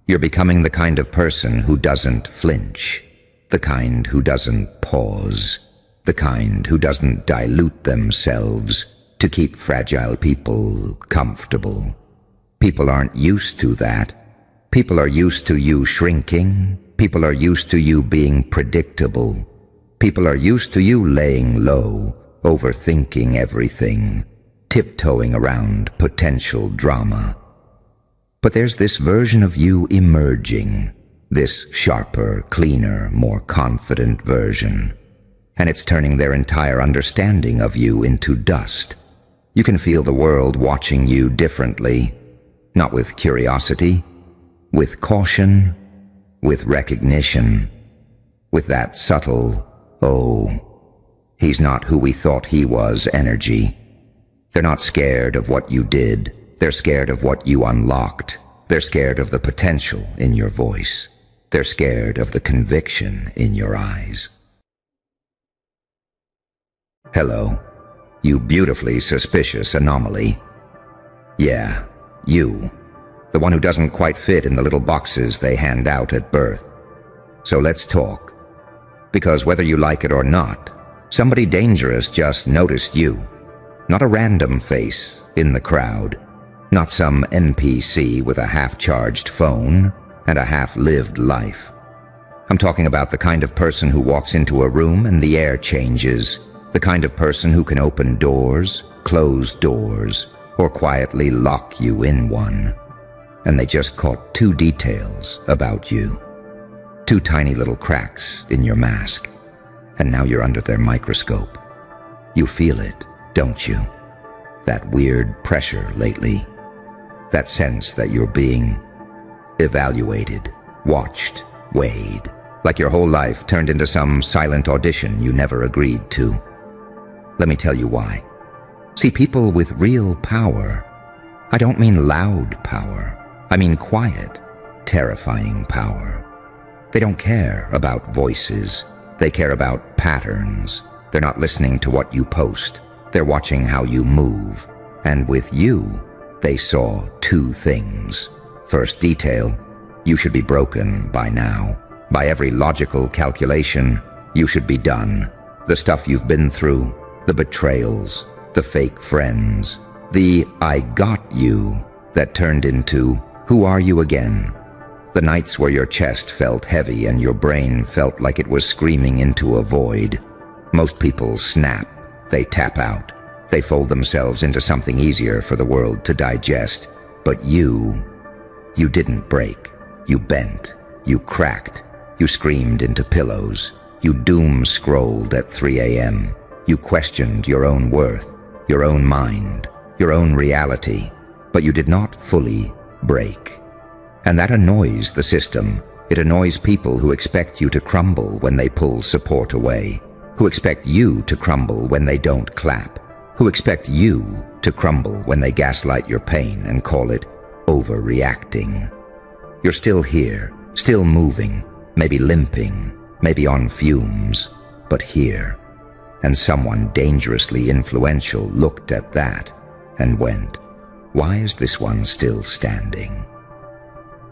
You're becoming the kind of person who doesn't flinch, the kind who doesn't pause, the kind who doesn't dilute themselves to keep fragile people comfortable. People aren't used to that. People are used to you shrinking. People are used to you being predictable. People are used to you laying low, overthinking everything, tiptoeing around potential drama. But there's this version of you emerging, this sharper, cleaner, more confident version. And it's turning their entire understanding of you into dust. You can feel the world watching you differently, not with curiosity, with caution, with recognition, with that subtle, "Oh, he's not who we thought he was" energy. They're not scared of what you did. They're scared of what you unlocked. They're scared of the potential in your voice. They're scared of the conviction in your eyes. Hello, you beautifully suspicious anomaly. Yeah, you. The one who doesn't quite fit in the little boxes they hand out at birth. So let's talk. Because whether you like it or not, somebody dangerous just noticed you. Not a random face in the crowd. Not some NPC with a half-charged phone and a half-lived life. I'm talking about the kind of person who walks into a room and the air changes. The kind of person who can open doors, close doors, or quietly lock you in one. And they just caught two details about you. Two tiny little cracks in your mask. And now you're under their microscope. You feel it, don't you? That weird pressure lately. That sense that you're being evaluated, watched, weighed. Like your whole life turned into some silent audition you never agreed to. Let me tell you why. See, people with real power, I don't mean loud power. I mean quiet, terrifying power. They don't care about voices. They care about patterns. They're not listening to what you post. They're watching how you move. And with you, they saw two things. First detail, you should be broken by now. By every logical calculation, you should be done. The stuff you've been through, the betrayals, the fake friends, the "I got you" that turned into "Who are you again?" The nights where your chest felt heavy and your brain felt like it was screaming into a void. Most people snap. They tap out. They fold themselves into something easier for the world to digest. But you didn't break. You bent. You cracked. You screamed into pillows. You doom-scrolled at 3 a.m. You questioned your own worth, your own mind, your own reality. But you did not fully break. And that annoys the system. It annoys people who expect you to crumble when they pull support away, who expect you to crumble when they don't clap, who expect you to crumble when they gaslight your pain and call it overreacting. You're still here, still moving, maybe limping, maybe on fumes, but here. And someone dangerously influential looked at that and went, "Why is this one still standing?"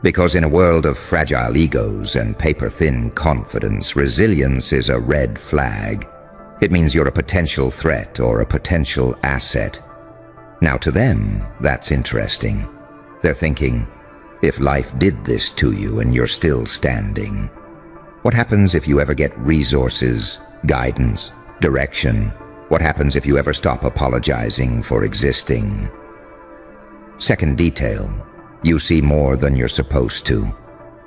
Because in a world of fragile egos and paper-thin confidence, resilience is a red flag. It means you're a potential threat or a potential asset. Now to them, that's interesting. They're thinking, if life did this to you and you're still standing, what happens if you ever get resources, guidance, direction? What happens if you ever stop apologizing for existing? Second detail. You see more than you're supposed to.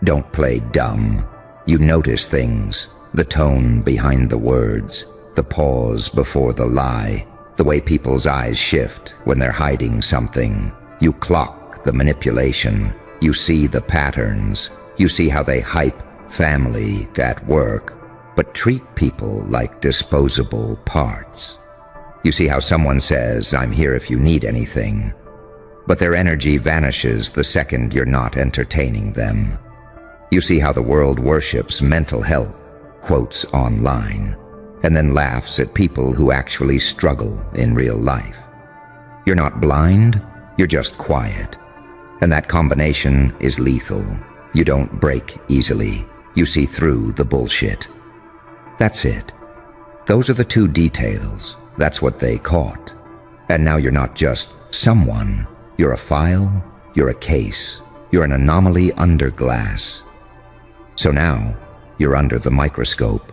Don't play dumb. You notice things, the tone behind the words, the pause before the lie, the way people's eyes shift when they're hiding something. You clock the manipulation. You see the patterns. You see how they hype family at work, but treat people like disposable parts. You see how someone says, "I'm here if you need anything," but their energy vanishes the second you're not entertaining them. You see how the world worships mental health quotes online, and then laughs at people who actually struggle in real life. You're not blind, you're just quiet. And that combination is lethal. You don't break easily. You see through the bullshit. That's it. Those are the two details. That's what they caught. And now you're not just someone. You're a file, you're a case, you're an anomaly under glass. So now, you're under the microscope,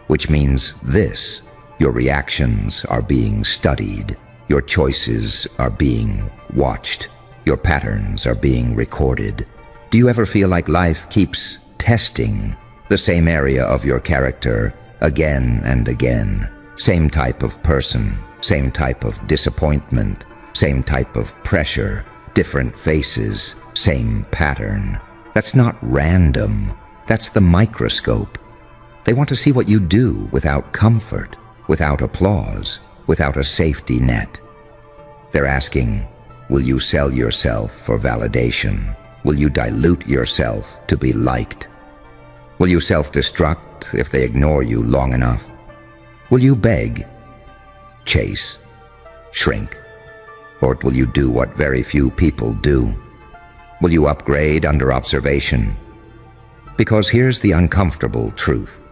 which means this: your reactions are being studied, your choices are being watched, your patterns are being recorded. Do you ever feel like life keeps testing the same area of your character again and again? Same type of person, same type of disappointment, same type of pressure, different faces, same pattern. That's not random. That's the microscope. They want to see what you do without comfort, without applause, without a safety net. They're asking, will you sell yourself for validation? Will you dilute yourself to be liked? Will you self-destruct if they ignore you long enough? Will you beg, chase, shrink? Or will you do what very few people do? Will you upgrade under observation? Because here's the uncomfortable truth.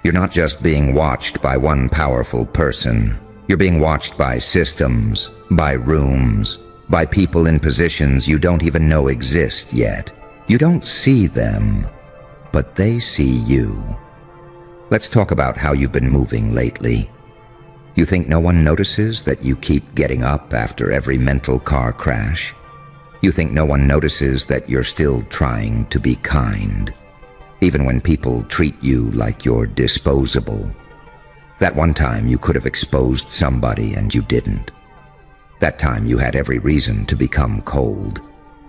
You're not just being watched by one powerful person. You're being watched by systems, by rooms, by people in positions you don't even know exist yet. You don't see them, but they see you. Let's talk about how you've been moving lately. You think no one notices that you keep getting up after every mental car crash? You think no one notices that you're still trying to be kind, even when people treat you like you're disposable? That one time you could have exposed somebody and you didn't. That time you had every reason to become cold,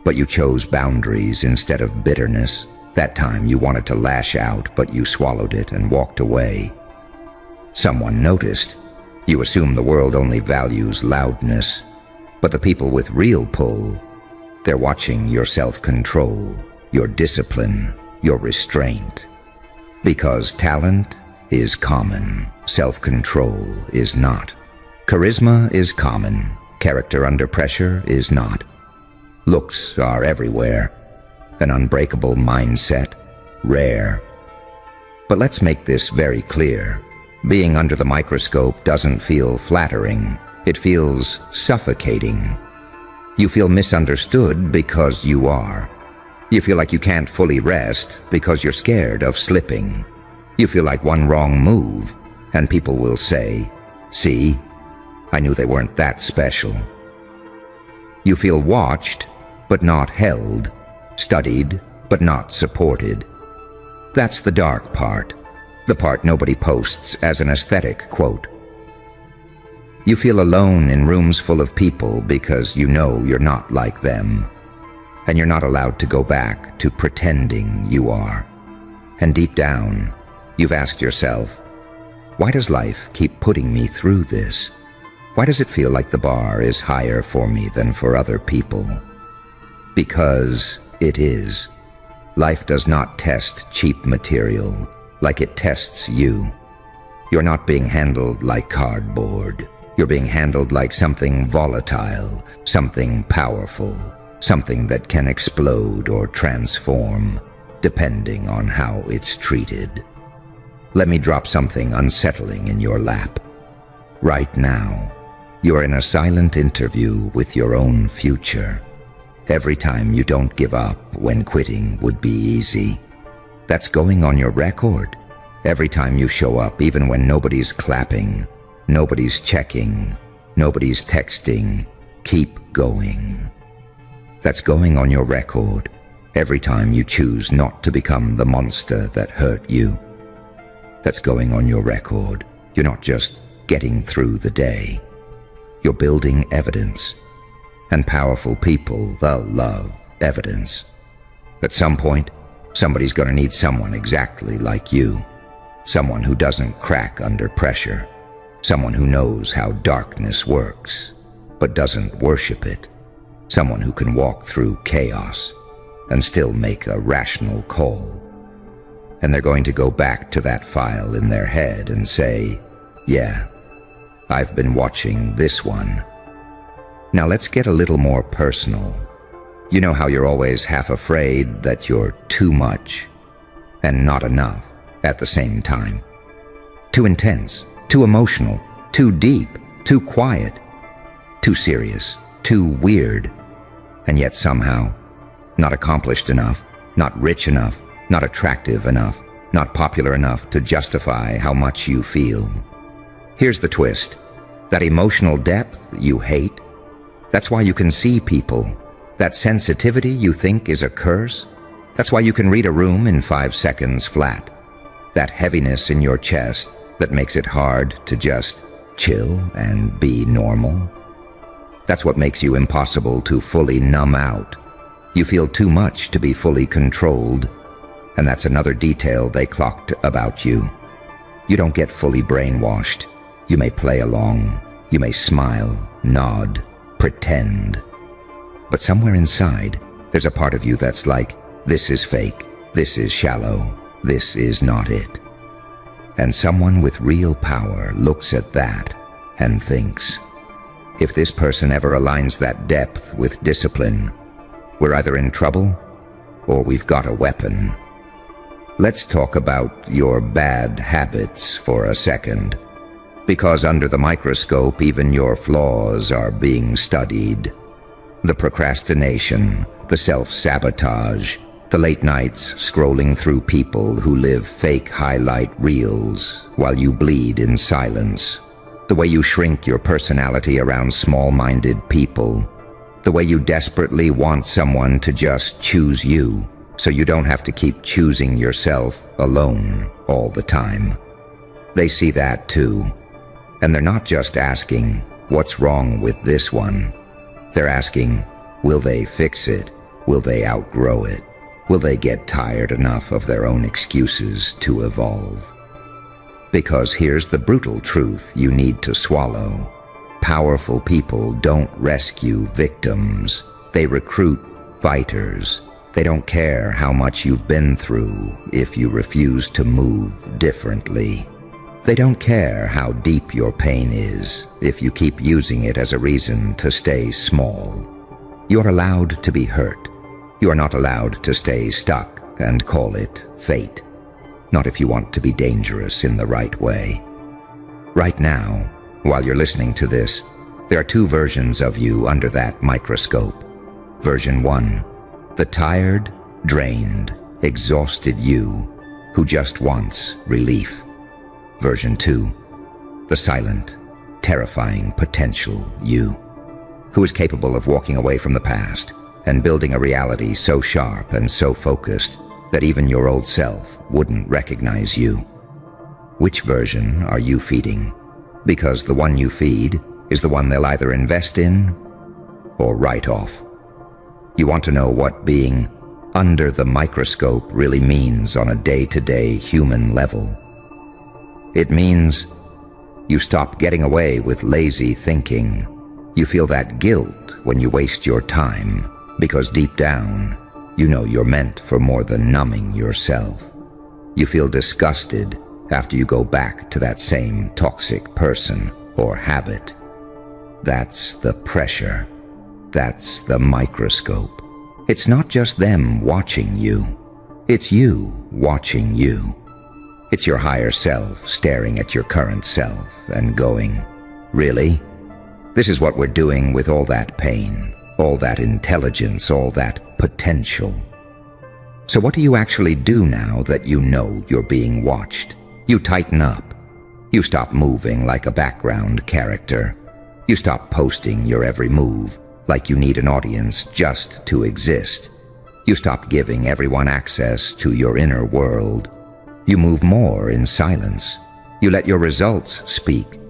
but you chose boundaries instead of bitterness. That time you wanted to lash out, but you swallowed it and walked away. Someone noticed. You assume the world only values loudness, but the people with real pull, they're watching your self-control, your discipline, your restraint. Because talent is common, self-control is not. Charisma is common, character under pressure is not. Looks are everywhere. An unbreakable mindset, rare. But let's make this very clear. Being under the microscope doesn't feel flattering. It feels suffocating. You feel misunderstood because you are. You feel like you can't fully rest because you're scared of slipping. You feel like one wrong move, and people will say, "See, I knew they weren't that special." You feel watched, but not held, studied, but not supported. That's the dark part, the part nobody posts as an aesthetic quote. You feel alone in rooms full of people because you know you're not like them, and you're not allowed to go back to pretending you are. And deep down, you've asked yourself, why does life keep putting me through this? Why does it feel like the bar is higher for me than for other people? Because it is. Life does not test cheap material like it tests you. You're not being handled like cardboard. You're being handled like something volatile, something powerful, something that can explode or transform, depending on how it's treated. Let me drop something unsettling in your lap. Right now, you're in a silent interview with your own future. Every time you don't give up when quitting would be easy. That's going on your record. Every time you show up, even when nobody's clapping, nobody's checking, nobody's texting, keep going. That's going on your record. Every time you choose not to become the monster that hurt you. That's going on your record. You're not just getting through the day. You're building evidence. And powerful people, they'll love evidence. At some point, somebody's going to need someone exactly like you. Someone who doesn't crack under pressure. Someone who knows how darkness works, but doesn't worship it. Someone who can walk through chaos and still make a rational call. And they're going to go back to that file in their head and say, yeah, I've been watching this one. Now let's get a little more personal. You know how you're always half afraid that you're too much and not enough at the same time? Too intense, too emotional, too deep, too quiet, too serious, too weird, and yet somehow not accomplished enough, not rich enough, not attractive enough, not popular enough to justify how much you feel. Here's the twist. That emotional depth you hate, that's why you can see people. That sensitivity you think is a curse, that's why you can read a room in 5 seconds flat. That heaviness in your chest that makes it hard to just chill and be normal. That's what makes you impossible to fully numb out. You feel too much to be fully controlled, and that's another detail they clocked about you. You don't get fully brainwashed. You may play along, you may smile, nod, pretend. But somewhere inside, there's a part of you that's like, this is fake, this is shallow, this is not it. And someone with real power looks at that and thinks, if this person ever aligns that depth with discipline, we're either in trouble or we've got a weapon. Let's talk about your bad habits for a second, because under the microscope, even your flaws are being studied. The procrastination, the self-sabotage, the late nights scrolling through people who live fake highlight reels while you bleed in silence. The way you shrink your personality around small-minded people. The way you desperately want someone to just choose you so you don't have to keep choosing yourself alone all the time. They see that too. And they're not just asking, what's wrong with this one? They're asking, will they fix it? Will they outgrow it? Will they get tired enough of their own excuses to evolve? Because here's the brutal truth you need to swallow. Powerful people don't rescue victims. They recruit fighters. They don't care how much you've been through if you refuse to move differently. They don't care how deep your pain is if you keep using it as a reason to stay small. You're allowed to be hurt. You are not allowed to stay stuck and call it fate. Not if you want to be dangerous in the right way. Right now, while you're listening to this, there are 2 versions of you under that microscope. Version 1, the tired, drained, exhausted you who just wants relief. Version 2, the silent, terrifying potential you, who is capable of walking away from the past and building a reality so sharp and so focused that even your old self wouldn't recognize you. Which version are you feeding? Because the one you feed is the one they'll either invest in or write off. You want to know what being under the microscope really means on a day-to-day human level. It means you stop getting away with lazy thinking. You feel that guilt when you waste your time, because deep down, you know you're meant for more than numbing yourself. You feel disgusted after you go back to that same toxic person or habit. That's the pressure. That's the microscope. It's not just them watching you. It's you watching you. It's your higher self staring at your current self and going, really? This is what we're doing with all that pain, all that intelligence, all that potential. So what do you actually do now that you know you're being watched? You tighten up. You stop moving like a background character. You stop posting your every move like you need an audience just to exist. You stop giving everyone access to your inner world. You move more in silence. You let your results speak.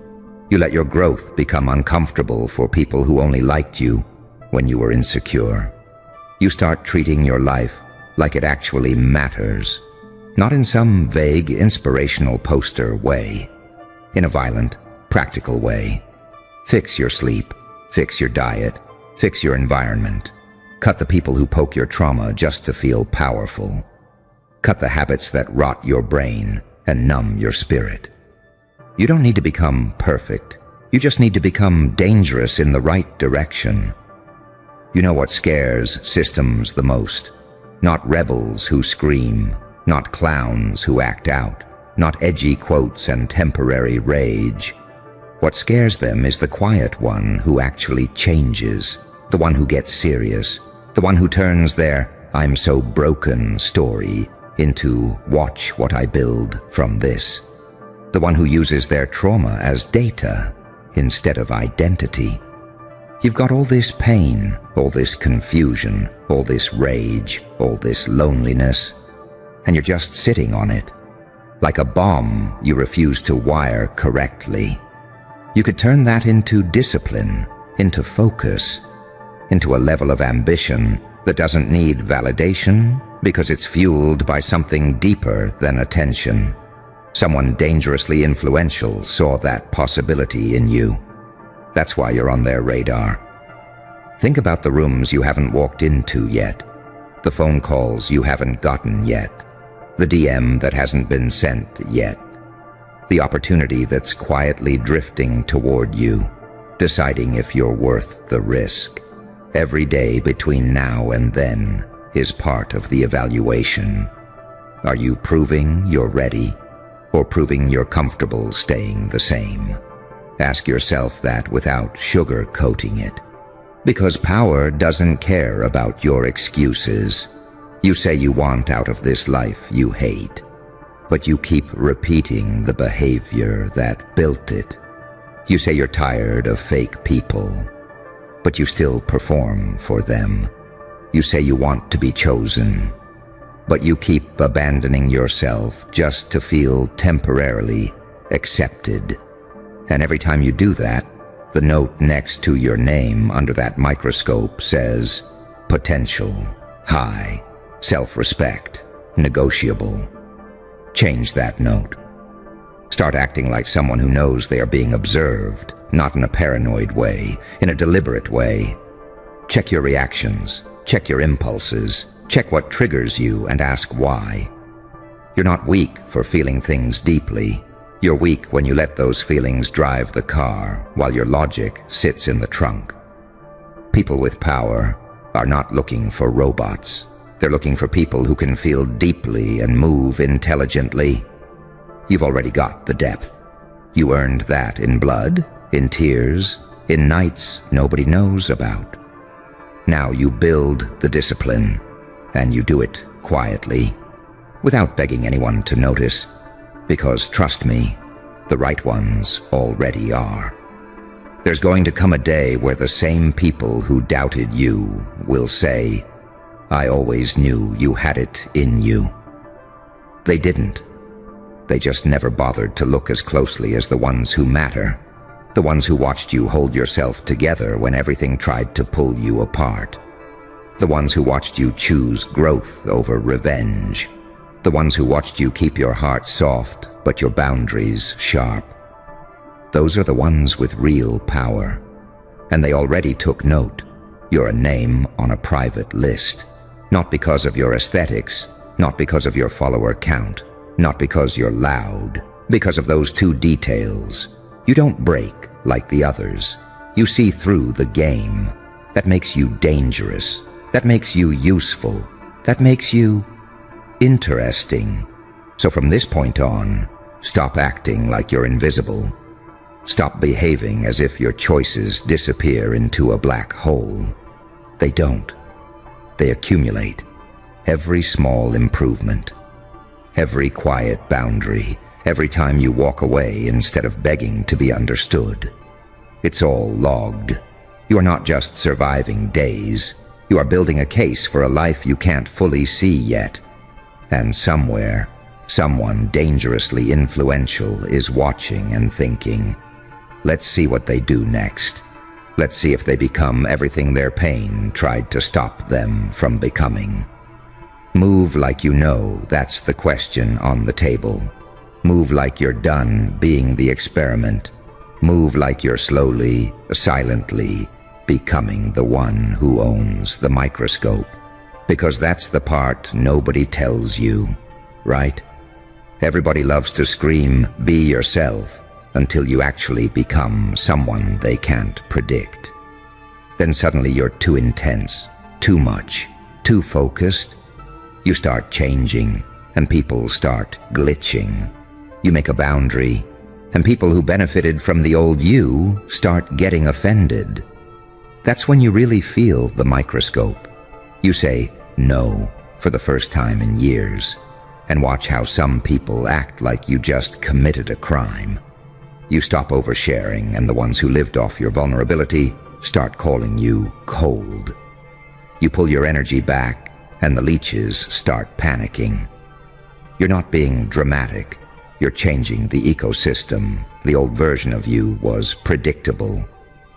You let your growth become uncomfortable for people who only liked you when you were insecure. You start treating your life like it actually matters. Not in some vague, inspirational poster way. In a violent, practical way. Fix your sleep, fix your diet, fix your environment. Cut the people who poke your trauma just to feel powerful. Cut the habits that rot your brain and numb your spirit. You don't need to become perfect. You just need to become dangerous in the right direction. You know what scares systems the most. Not rebels who scream, not clowns who act out, not edgy quotes and temporary rage. What scares them is the quiet one who actually changes, the one who gets serious, the one who turns their "I'm so broken" story into "watch what I build from this." The one who uses their trauma as data instead of identity. You've got all this pain, all this confusion, all this rage, all this loneliness, and you're just sitting on it. Like a bomb you refuse to wire correctly. You could turn that into discipline, into focus, into a level of ambition that doesn't need validation because it's fueled by something deeper than attention. Someone dangerously influential saw that possibility in you. That's why you're on their radar. Think about the rooms you haven't walked into yet, the phone calls you haven't gotten yet, the DM that hasn't been sent yet, the opportunity that's quietly drifting toward you, deciding if you're worth the risk. Every day between now and then is part of the evaluation. Are you proving you're ready, or proving you're comfortable staying the same? Ask yourself that without sugarcoating it. Because power doesn't care about your excuses. You say you want out of this life you hate, but you keep repeating the behavior that built it. You say you're tired of fake people, but you still perform for them. You say you want to be chosen, but you keep abandoning yourself just to feel temporarily accepted. And every time you do that, the note next to your name under that microscope says, potential, high, self-respect, negotiable. Change that note. Start acting like someone who knows they are being observed, not in a paranoid way, in a deliberate way. Check your reactions, check your impulses, check what triggers you and ask why. You're not weak for feeling things deeply. You're weak when you let those feelings drive the car while your logic sits in the trunk. People with power are not looking for robots. They're looking for people who can feel deeply and move intelligently. You've already got the depth. You earned that in blood, in tears, in nights nobody knows about. Now you build the discipline, and you do it quietly, without begging anyone to notice, because trust me, the right ones already are. There's going to come a day where the same people who doubted you will say, I always knew you had it in you. They didn't. They just never bothered to look as closely as the ones who matter, the ones who watched you hold yourself together when everything tried to pull you apart, the ones who watched you choose growth over revenge, the ones who watched you keep your heart soft but your boundaries sharp. Those are the ones with real power, and they already took note. You're a name on a private list, not because of your aesthetics, not because of your follower count, not because you're loud, because of those two details. You don't break like the others. You see through the game. That makes you dangerous. That makes you useful. That makes you interesting. So from this point on, stop acting like you're invisible. Stop behaving as if your choices disappear into a black hole. They don't. They accumulate. Every small improvement. Every quiet boundary, every time you walk away instead of begging to be understood. It's all logged. You are not just surviving days. You are building a case for a life you can't fully see yet. And somewhere, someone dangerously influential is watching and thinking, let's see what they do next. Let's see if they become everything their pain tried to stop them from becoming. Move like you know that's the question on the table. Move like you're done being the experiment. Move like you're slowly, silently becoming the one who owns the microscope. Because that's the part nobody tells you, right? Everybody loves to scream, "Be yourself," until you actually become someone they can't predict. Then suddenly you're too intense, too much, too focused. You start changing, and people start glitching. You make a boundary, and people who benefited from the old you start getting offended. That's when you really feel the microscope. You say no for the first time in years, and watch how some people act like you just committed a crime. You stop oversharing, and the ones who lived off your vulnerability start calling you cold. You pull your energy back, and the leeches start panicking. You're not being dramatic. You're changing the ecosystem. The old version of you was predictable.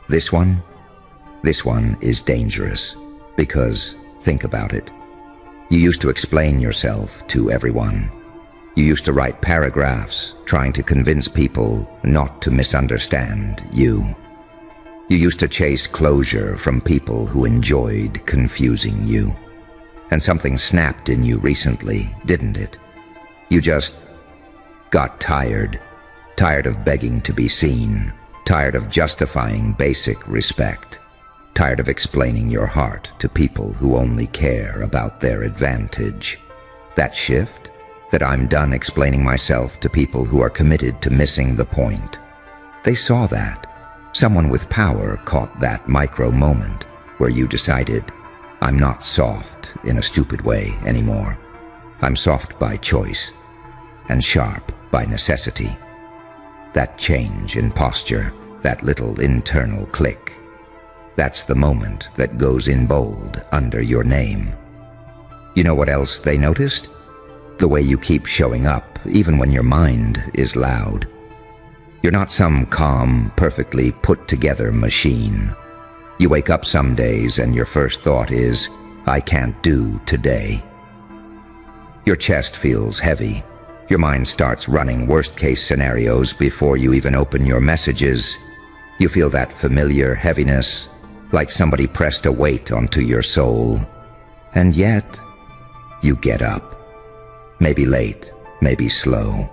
This one is dangerous. Because, think about it. You used to explain yourself to everyone. You used to write paragraphs trying to convince people not to misunderstand you. You used to chase closure from people who enjoyed confusing you. And something snapped in you recently, didn't it? You just got tired of begging to be seen, tired of justifying basic respect, tired of explaining your heart to people who only care about their advantage. That shift, that I'm done explaining myself to people who are committed to missing the point. They saw that. Someone with power caught that micro moment where you decided, I'm not soft in a stupid way anymore. I'm soft by choice and sharp by necessity. That change in posture, that little internal click, that's the moment that goes in bold under your name. You know what else they noticed? The way you keep showing up, even when your mind is loud. You're not some calm, perfectly put-together machine. You wake up some days and your first thought is, I can't do today. Your chest feels heavy. Your mind starts running worst-case scenarios before you even open your messages. You feel that familiar heaviness, like somebody pressed a weight onto your soul. And yet, you get up. Maybe late, maybe slow,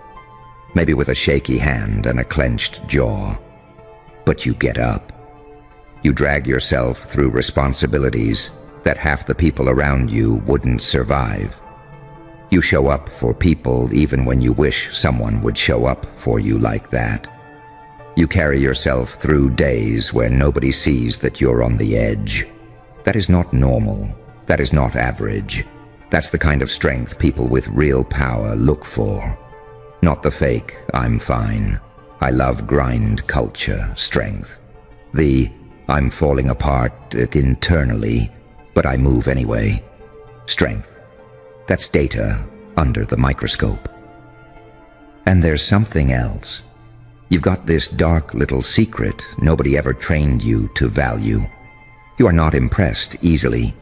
maybe with a shaky hand and a clenched jaw. But you get up. You drag yourself through responsibilities that half the people around you wouldn't survive. You show up for people even when you wish someone would show up for you like that. You carry yourself through days where nobody sees that you're on the edge. That is not normal. That is not average. That's the kind of strength people with real power look for. Not the fake, I'm fine, I love grind culture strength. The I'm falling apart internally, but I move anyway strength. That's data under the microscope. And there's something else. You've got this dark little secret nobody ever trained you to value. You are not impressed easily.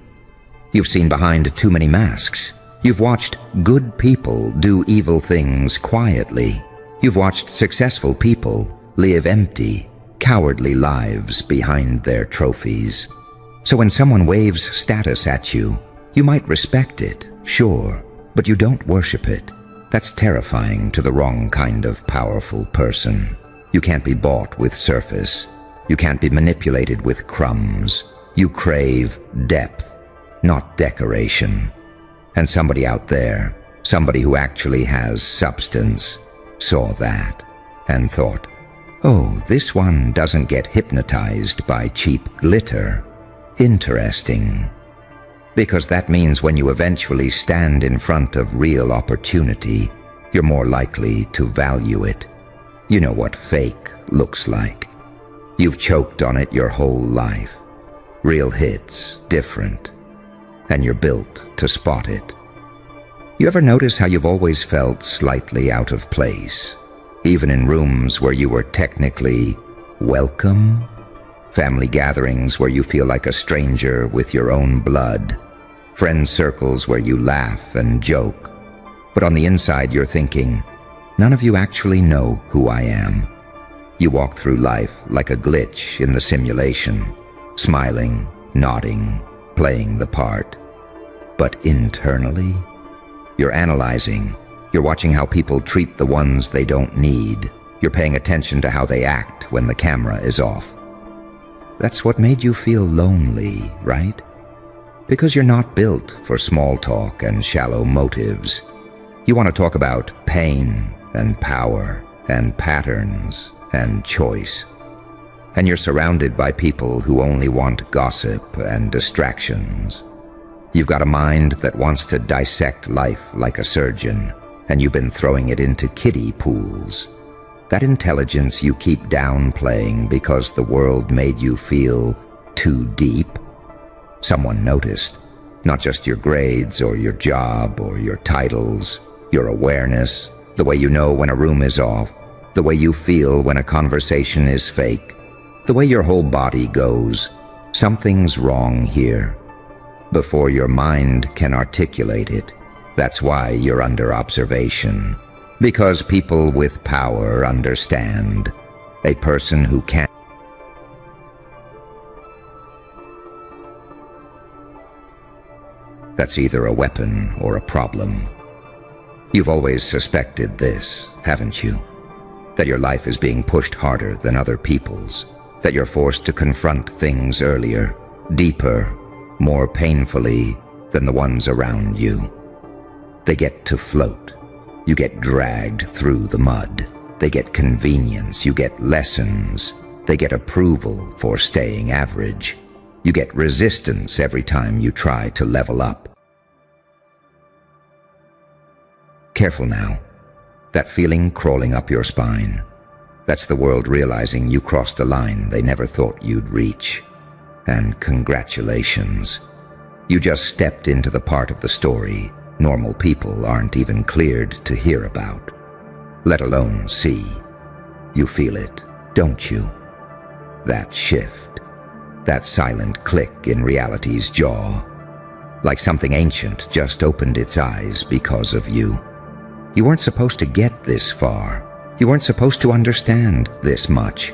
You've seen behind too many masks. You've watched good people do evil things quietly. You've watched successful people live empty, cowardly lives behind their trophies. So when someone waves status at you, you might respect it, sure, but you don't worship it. That's terrifying to the wrong kind of powerful person. You can't be bought with surface. You can't be manipulated with crumbs. You crave depth, not decoration. And somebody out there, somebody who actually has substance, saw that and thought, oh, this one doesn't get hypnotized by cheap glitter. Interesting. Because that means when you eventually stand in front of real opportunity, you're more likely to value it. You know what fake looks like. You've choked on it your whole life. Real hits, different. And you're built to spot it. You ever notice how you've always felt slightly out of place, even in rooms where you were technically welcome? Family gatherings where you feel like a stranger with your own blood. friend circles where you laugh and joke, but on the inside you're thinking, none of you actually know who I am. You walk through life like a glitch in the simulation, smiling, nodding, playing the part. But internally, you're analyzing. You're watching how people treat the ones they don't need. You're paying attention to how they act when the camera is off. That's what made you feel lonely, right? Because you're not built for small talk and shallow motives. You want to talk about pain and power and patterns and choice. And you're surrounded by people who only want gossip and distractions. You've got a mind that wants to dissect life like a surgeon, and you've been throwing it into kiddie pools. That intelligence you keep downplaying because the world made you feel too deep. Someone noticed, not just your grades or your job or your titles, your awareness, the way you know when a room is off, the way you feel when a conversation is fake, the way your whole body goes. Something's wrong here. Before your mind can articulate it, that's why you're under observation. Because people with power understand. A person who can't. That's either a weapon or a problem. You've always suspected this, haven't you? That your life is being pushed harder than other people's. That you're forced to confront things earlier, deeper, more painfully than the ones around you. They get to float. You get dragged through the mud. They get convenience. You get lessons. They get approval for staying average. You get resistance every time you try to level up. Careful now. That feeling crawling up your spine. That's the world realizing you crossed a line they never thought you'd reach. And congratulations. You just stepped into the part of the story normal people aren't even cleared to hear about, let alone see. You feel it, don't you? That shift, that silent click in reality's jaw, like something ancient just opened its eyes because of you. You weren't supposed to get this far. You weren't supposed to understand this much.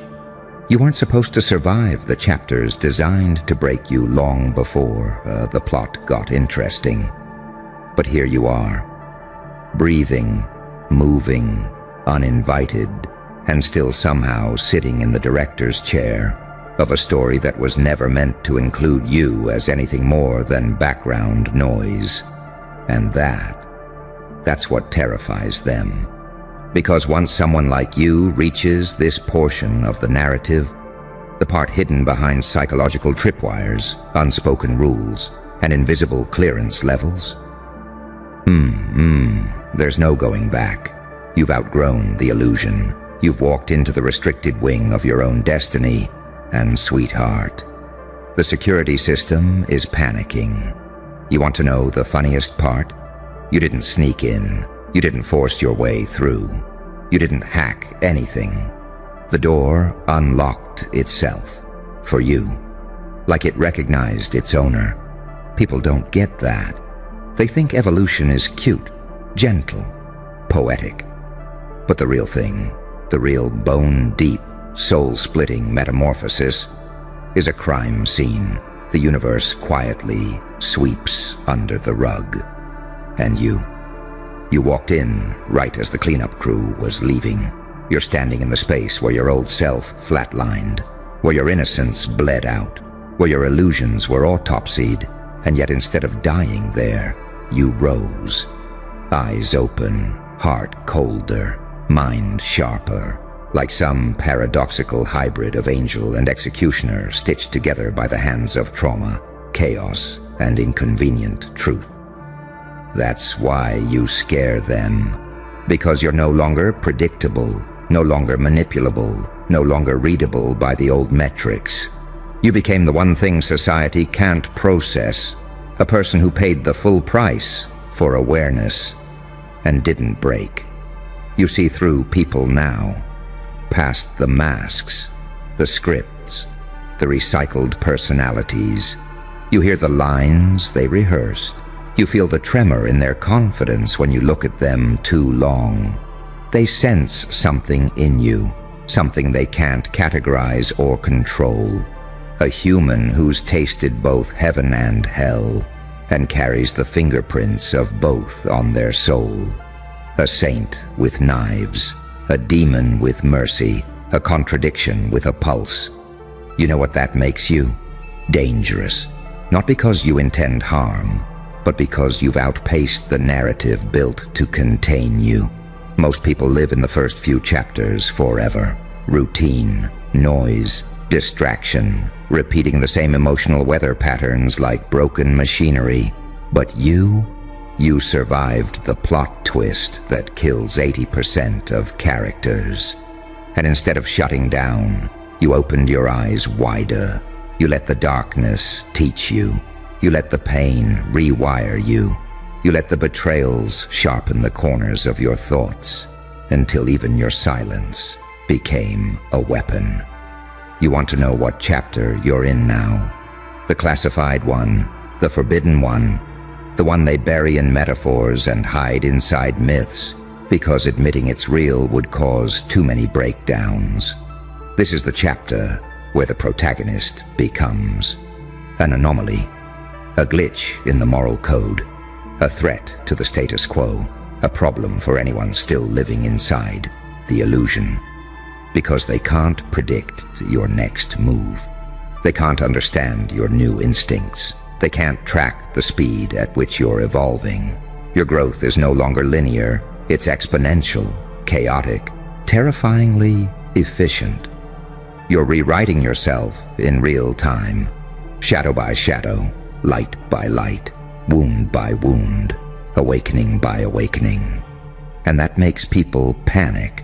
You weren't supposed to survive the chapters designed to break you long before the plot got interesting. But here you are, breathing, moving, uninvited, and still somehow sitting in the director's chair of a story that was never meant to include you as anything more than background noise. And that's what terrifies them. Because once someone like you reaches this portion of the narrative, the part hidden behind psychological tripwires, unspoken rules, and invisible clearance levels, there's no going back. You've outgrown the illusion. You've walked into the restricted wing of your own destiny, and sweetheart, the security system is panicking. You want to know the funniest part? You didn't sneak in. You didn't force your way through. You didn't hack anything. The door unlocked itself for you, like it recognized its owner. People don't get that. They think evolution is cute, gentle, poetic. But the real thing, the real bone-deep, soul-splitting metamorphosis, is a crime scene the universe quietly sweeps under the rug. And you walked in right as the cleanup crew was leaving. You're standing in the space where your old self flatlined, where your innocence bled out, where your illusions were autopsied, and yet instead of dying there, you rose. Eyes open, heart colder, mind sharper, like some paradoxical hybrid of angel and executioner stitched together by the hands of trauma, chaos, and inconvenient truth. That's why you scare them. Because you're no longer predictable, no longer manipulable, no longer readable by the old metrics. You became the one thing society can't process, a person who paid the full price for awareness and didn't break. You see through people now, past the masks, the scripts, the recycled personalities. You hear the lines they rehearsed. You feel the tremor in their confidence when you look at them too long. They sense something in you, something they can't categorize or control. A human who's tasted both heaven and hell and carries the fingerprints of both on their soul. A saint with knives, a demon with mercy, a contradiction with a pulse. You know what that makes you? Dangerous. Not because you intend harm, but because you've outpaced the narrative built to contain you. Most people live in the first few chapters forever. Routine, noise, distraction, repeating the same emotional weather patterns like broken machinery. But you survived the plot twist that kills 80% of characters. And instead of shutting down, you opened your eyes wider. You let the darkness teach you. You let the pain rewire you. You let the betrayals sharpen the corners of your thoughts until even your silence became a weapon. You want to know what chapter you're in now? The classified one, the forbidden one, the one they bury in metaphors and hide inside myths because admitting it's real would cause too many breakdowns. This is the chapter where the protagonist becomes an anomaly, a glitch in the moral code, a threat to the status quo, a problem for anyone still living inside the illusion. Because they can't predict your next move. They can't understand your new instincts. They can't track the speed at which you're evolving. Your growth is no longer linear. It's exponential, chaotic, terrifyingly efficient. You're rewriting yourself in real time, shadow by shadow, light by light, wound by wound, awakening by awakening. And that makes people panic.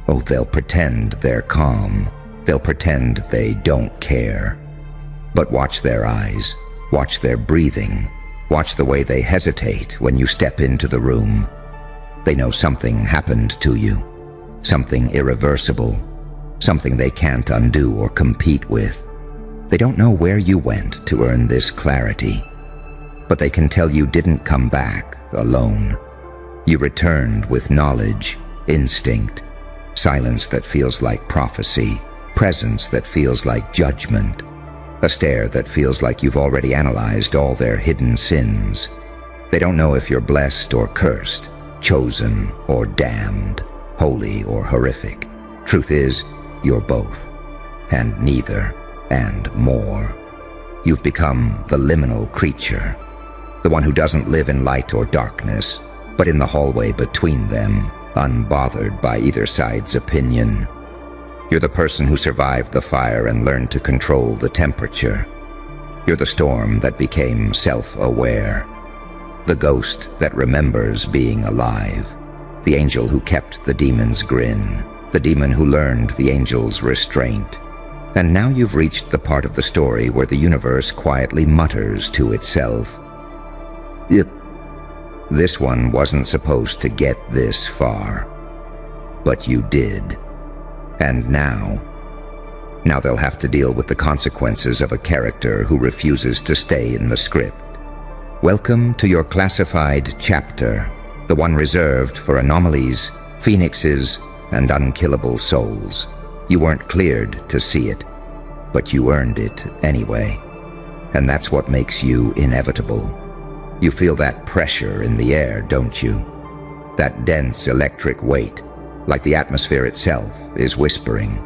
Oh, they'll pretend they're calm. They'll pretend they don't care. But watch their eyes, watch their breathing, watch the way they hesitate when you step into the room. They know something happened to you, something irreversible, something they can't undo or compete with. They don't know where you went to earn this clarity, but they can tell you didn't come back alone. You returned with knowledge, instinct, silence that feels like prophecy, presence that feels like judgment, a stare that feels like you've already analyzed all their hidden sins. They don't know if you're blessed or cursed, chosen or damned, holy or horrific. Truth is, you're both, and neither, and more. You've become the liminal creature, the one who doesn't live in light or darkness, but in the hallway between them, unbothered by either side's opinion. You're the person who survived the fire and learned to control the temperature. You're the storm that became self-aware, the ghost that remembers being alive, the angel who kept the demon's grin, the demon who learned the angel's restraint. And now you've reached the part of the story where the universe quietly mutters to itself, "Yep, this one wasn't supposed to get this far, but you did." And now they'll have to deal with the consequences of a character who refuses to stay in the script. Welcome to your classified chapter, the one reserved for anomalies, phoenixes, and unkillable souls. You weren't cleared to see it, but you earned it anyway. And that's what makes you inevitable. You feel that pressure in the air, don't you? That dense electric weight, like the atmosphere itself is whispering,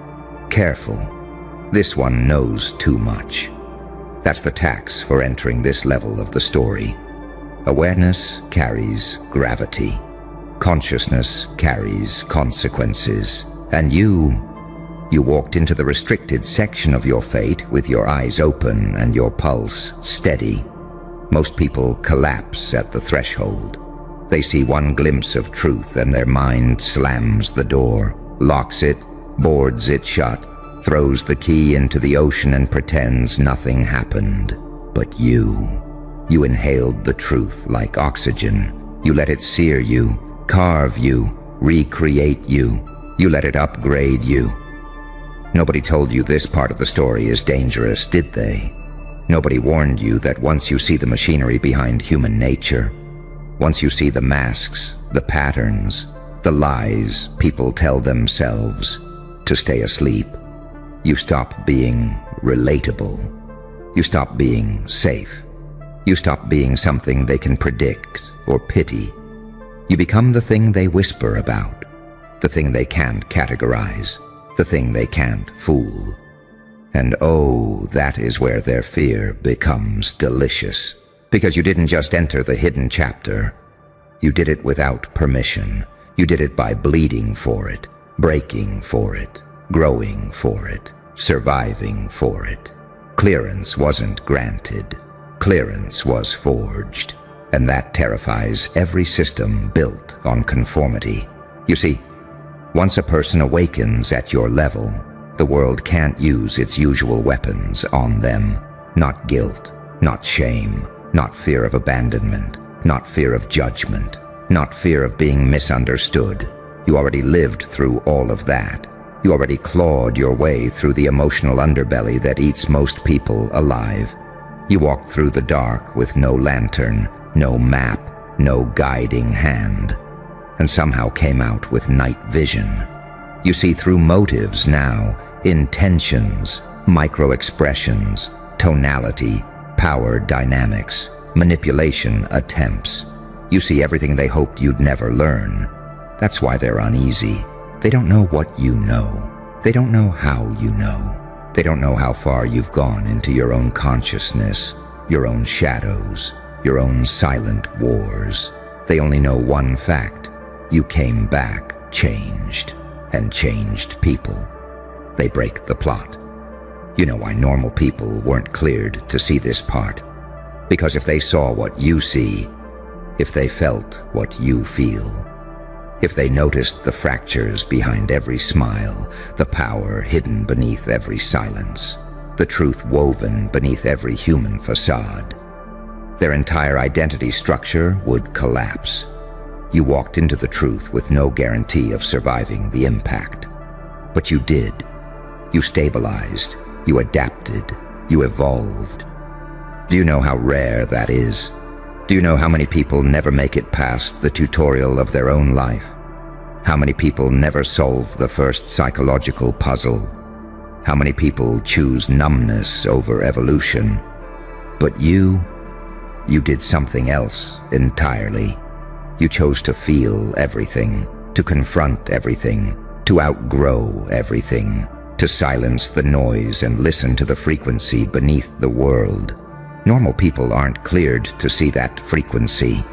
"Careful, this one knows too much." That's the tax for entering this level of the story. Awareness carries gravity. Consciousness carries consequences. And you walked into the restricted section of your fate with your eyes open and your pulse steady. Most people collapse at the threshold. They see one glimpse of truth and their mind slams the door, locks it, boards it shut, throws the key into the ocean and pretends nothing happened. But you inhaled the truth like oxygen. You let it sear you, carve you, recreate you. You let it upgrade you. Nobody told you this part of the story is dangerous, did they? Nobody warned you that once you see the machinery behind human nature, once you see the masks, the patterns, the lies people tell themselves to stay asleep, you stop being relatable. You stop being safe. You stop being something they can predict or pity. You become the thing they whisper about, the thing they can't categorize, the thing they can't fool. And oh, that is where their fear becomes delicious. Because you didn't just enter the hidden chapter. You did it without permission. You did it by bleeding for it, breaking for it, growing for it, surviving for it. Clearance wasn't granted. Clearance was forged. And that terrifies every system built on conformity. You see, once a person awakens at your level, the world can't use its usual weapons on them. Not guilt, not shame, not fear of abandonment, not fear of judgment, not fear of being misunderstood. You already lived through all of that. You already clawed your way through the emotional underbelly that eats most people alive. You walked through the dark with no lantern, no map, no guiding hand, and somehow came out with night vision. You see through motives now, intentions, micro-expressions, tonality, power dynamics, manipulation attempts. You see everything they hoped you'd never learn. That's why they're uneasy. They don't know what you know. They don't know how you know. They don't know how far you've gone into your own consciousness, your own shadows, your own silent wars. They only know one fact. You came back changed, and changed people. They break the plot. You know why normal people weren't cleared to see this part. Because if they saw what you see, if they felt what you feel, if they noticed the fractures behind every smile, the power hidden beneath every silence, the truth woven beneath every human facade, their entire identity structure would collapse. You walked into the truth with no guarantee of surviving the impact. But you did. You stabilized. You adapted. You evolved. Do you know how rare that is? Do you know how many people never make it past the tutorial of their own life? How many people never solve the first psychological puzzle? How many people choose numbness over evolution? But you did something else entirely. You chose to feel everything, to confront everything, to outgrow everything, to silence the noise and listen to the frequency beneath the world. Normal people aren't cleared to see that frequency.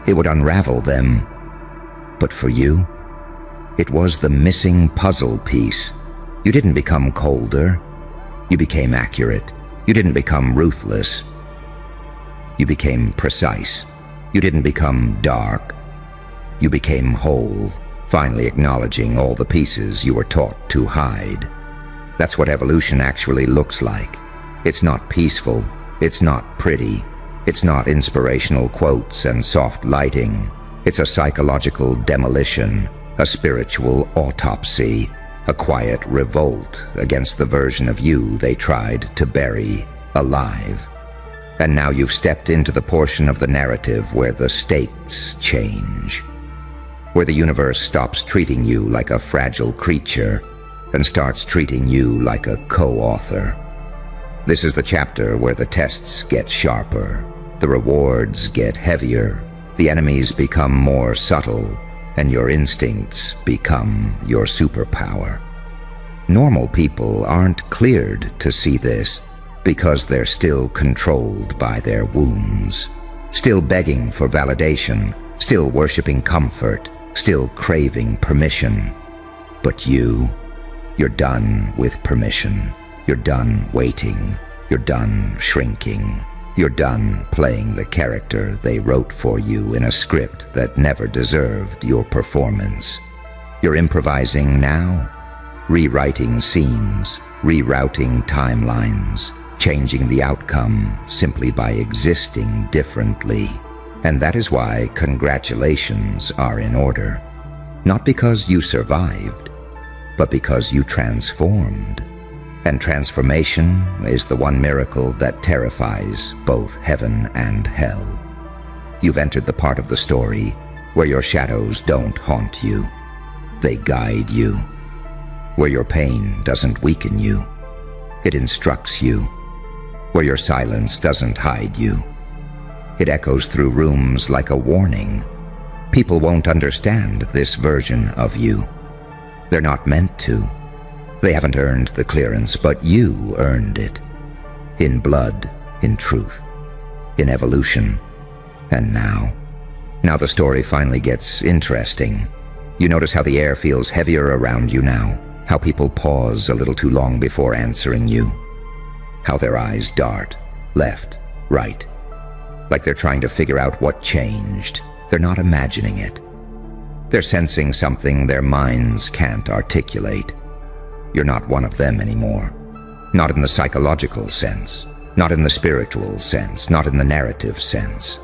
It would unravel them. But for you, it was the missing puzzle piece. You didn't become colder. You became accurate. You didn't become ruthless. You became precise. You didn't become dark. You became whole, finally acknowledging all the pieces you were taught to hide. That's what evolution actually looks like. It's not peaceful. It's not pretty. It's not inspirational quotes and soft lighting. It's a psychological demolition, a spiritual autopsy, a quiet revolt against the version of you they tried to bury alive. And now you've stepped into the portion of the narrative where the stakes change, where the universe stops treating you like a fragile creature and starts treating you like a co-author. This is the chapter where the tests get sharper, the rewards get heavier, the enemies become more subtle, and your instincts become your superpower. Normal people aren't cleared to see this because they're still controlled by their wounds, still begging for validation, still worshiping comfort, still craving permission. But you're done with permission. You're done waiting. You're done shrinking. You're done playing the character they wrote for you in a script that never deserved your performance. You're improvising now, rewriting scenes, rerouting timelines, changing the outcome simply by existing differently. And that is why congratulations are in order. Not because you survived, but because you transformed. And transformation is the one miracle that terrifies both heaven and hell. You've entered the part of the story where your shadows don't haunt you. They guide you. Where your pain doesn't weaken you. It instructs you. Where your silence doesn't hide you. It echoes through rooms like a warning. People won't understand this version of you. They're not meant to. They haven't earned the clearance, but you earned it. In blood, in truth, in evolution. And now the story finally gets interesting. You notice how the air feels heavier around you now, how people pause a little too long before answering you, how their eyes dart left, right, like they're trying to figure out what changed. They're not imagining it. They're sensing something their minds can't articulate. You're not one of them anymore. Not in the psychological sense, not in the spiritual sense, not in the narrative sense.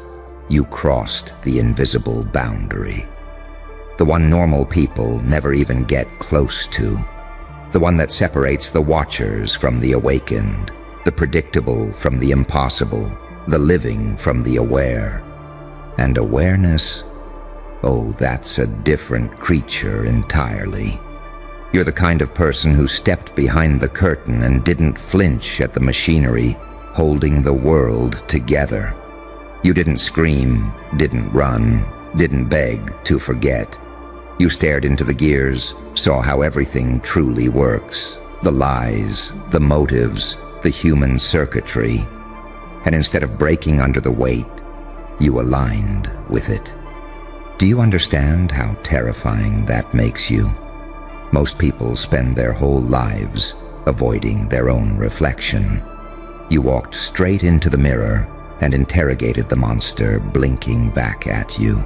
You crossed the invisible boundary. The one normal people never even get close to. The one that separates the watchers from the awakened, the predictable from the impossible, the living from the aware. And awareness? Oh, that's a different creature entirely. You're the kind of person who stepped behind the curtain and didn't flinch at the machinery holding the world together. You didn't scream, didn't run, didn't beg to forget. You stared into the gears, saw how everything truly works. The lies, the motives, the human circuitry. And instead of breaking under the weight, you aligned with it. Do you understand how terrifying that makes you? Most people spend their whole lives avoiding their own reflection. You walked straight into the mirror and interrogated the monster blinking back at you.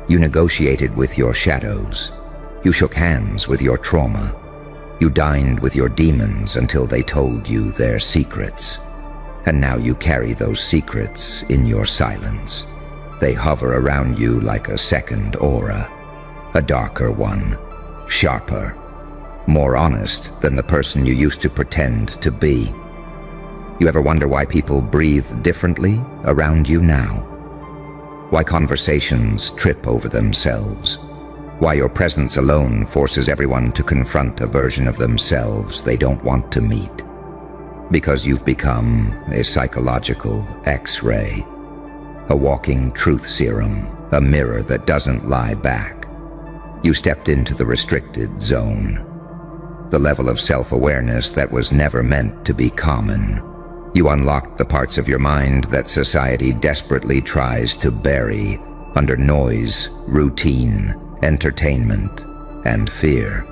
You negotiated with your shadows. You shook hands with your trauma. You dined with your demons until they told you their secrets. And now you carry those secrets in your silence. They hover around you like a second aura, a darker one, sharper, more honest than the person you used to pretend to be. You ever wonder why people breathe differently around you now? Why conversations trip over themselves? Why your presence alone forces everyone to confront a version of themselves they don't want to meet? Because you've become a psychological X-ray, a walking truth serum, a mirror that doesn't lie back. You stepped into the restricted zone, the level of self-awareness that was never meant to be common. You unlocked the parts of your mind that society desperately tries to bury under noise, routine, entertainment, and fear.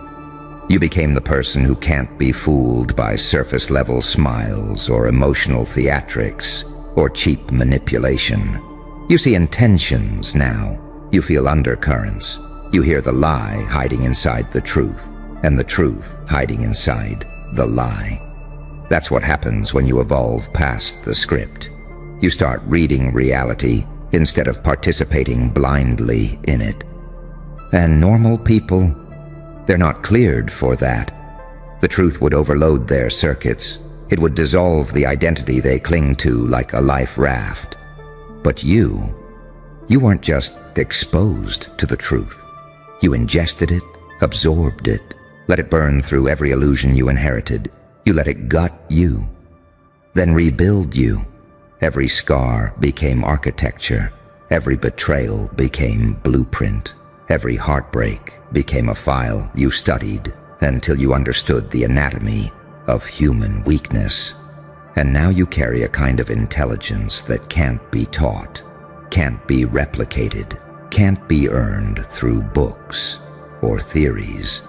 You became the person who can't be fooled by surface-level smiles or emotional theatrics or cheap manipulation. You see intentions now. You feel undercurrents. You hear the lie hiding inside the truth, and the truth hiding inside the lie. That's what happens when you evolve past the script. You start reading reality instead of participating blindly in it. And normal people, they're not cleared for that. The truth would overload their circuits. It would dissolve the identity they cling to like a life raft. But you weren't just exposed to the truth. You ingested it, absorbed it, let it burn through every illusion you inherited. You let it gut you, then rebuild you. Every scar became architecture. Every betrayal became blueprint. Every heartbreak became a file you studied until you understood the anatomy of human weakness. And now you carry a kind of intelligence that can't be taught, can't be replicated, can't be earned through books or theories.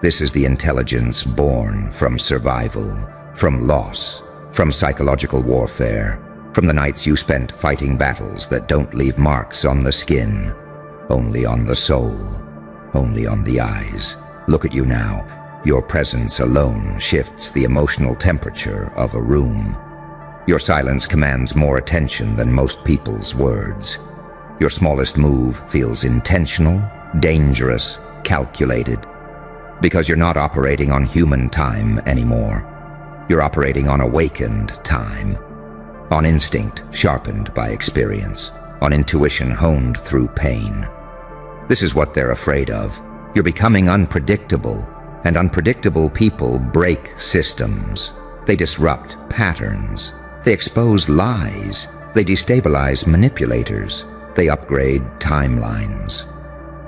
This is the intelligence born from survival, from loss, from psychological warfare, from the nights you spent fighting battles that don't leave marks on the skin, only on the soul, only on the eyes. Look at you now. Your presence alone shifts the emotional temperature of a room. Your silence commands more attention than most people's words. Your smallest move feels intentional, dangerous, calculated, because you're not operating on human time anymore. You're operating on awakened time, on instinct sharpened by experience, on intuition honed through pain. This is what they're afraid of. You're becoming unpredictable, and unpredictable people break systems. They disrupt patterns. They expose lies. They destabilize manipulators. They upgrade timelines.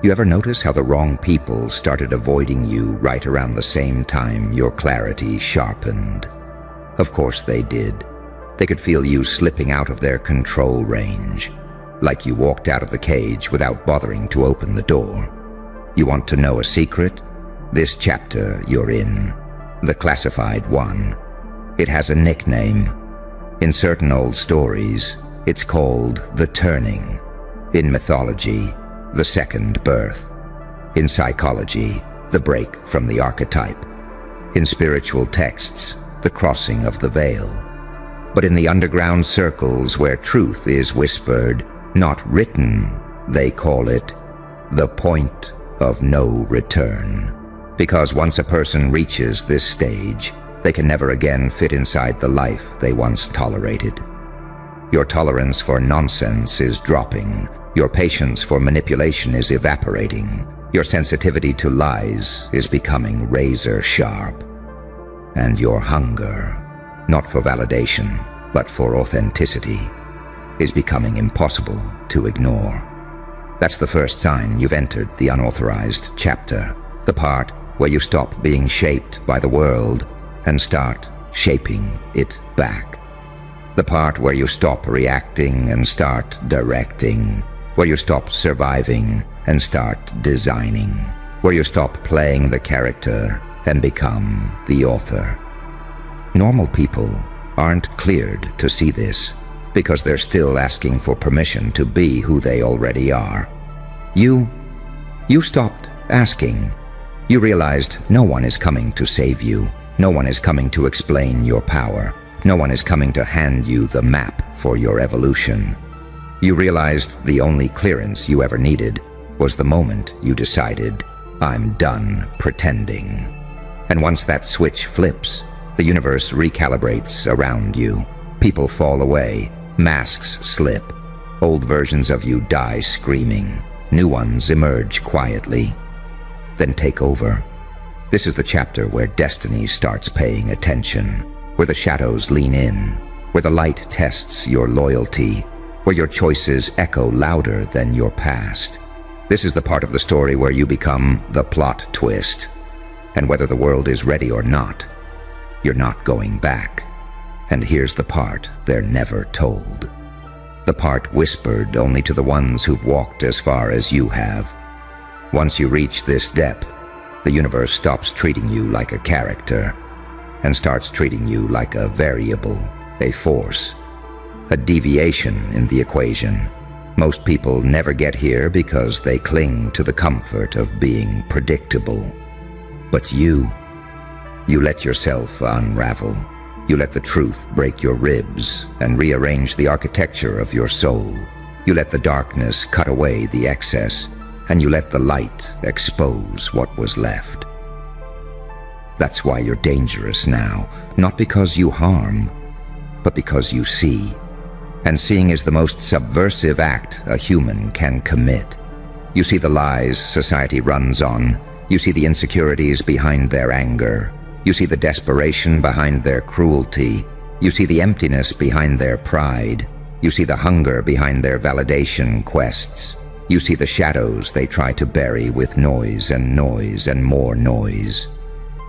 You ever notice how the wrong people started avoiding you right around the same time your clarity sharpened? Of course they did. They could feel you slipping out of their control range, like you walked out of the cage without bothering to open the door. You want to know a secret? This chapter you're in, the classified one, it has a nickname. In certain old stories, it's called the turning. In mythology, the second birth. In psychology, the break from the archetype. In spiritual texts, the crossing of the veil. But in the underground circles where truth is whispered, not written, they call it the point of no return. Because once a person reaches this stage, they can never again fit inside the life they once tolerated. Your tolerance for nonsense is dropping. Your patience for manipulation is evaporating. Your sensitivity to lies is becoming razor sharp. And your hunger, not for validation, but for authenticity, is becoming impossible to ignore. That's the first sign you've entered the unauthorized chapter, the part where you stop being shaped by the world and start shaping it back. The part where you stop reacting and start directing, where you stop surviving and start designing, where you stop playing the character and become the author. Normal people aren't cleared to see this because they're still asking for permission to be who they already are. You stopped asking. You realized no one is coming to save you. No one is coming to explain your power. No one is coming to hand you the map for your evolution. You realized the only clearance you ever needed was the moment you decided, I'm done pretending. And once that switch flips, the universe recalibrates around you. People fall away, masks slip, old versions of you die screaming, new ones emerge quietly, then take over. This is the chapter where destiny starts paying attention, where the shadows lean in, where the light tests your loyalty, where your choices echo louder than your past. This is the part of the story where you become the plot twist, and whether the world is ready or not, you're not going back. And here's the part they're never told. The part whispered only to the ones who've walked as far as you have. Once you reach this depth, the universe stops treating you like a character and starts treating you like a variable, a force, a deviation in the equation. Most people never get here because they cling to the comfort of being predictable. But you let yourself unravel. You let the truth break your ribs and rearrange the architecture of your soul. You let the darkness cut away the excess, and you let the light expose what was left. That's why you're dangerous now, not because you harm, but because you see. And seeing is the most subversive act a human can commit. You see the lies society runs on. You see the insecurities behind their anger. You see the desperation behind their cruelty. You see the emptiness behind their pride. You see the hunger behind their validation quests. You see the shadows they try to bury with noise and more noise.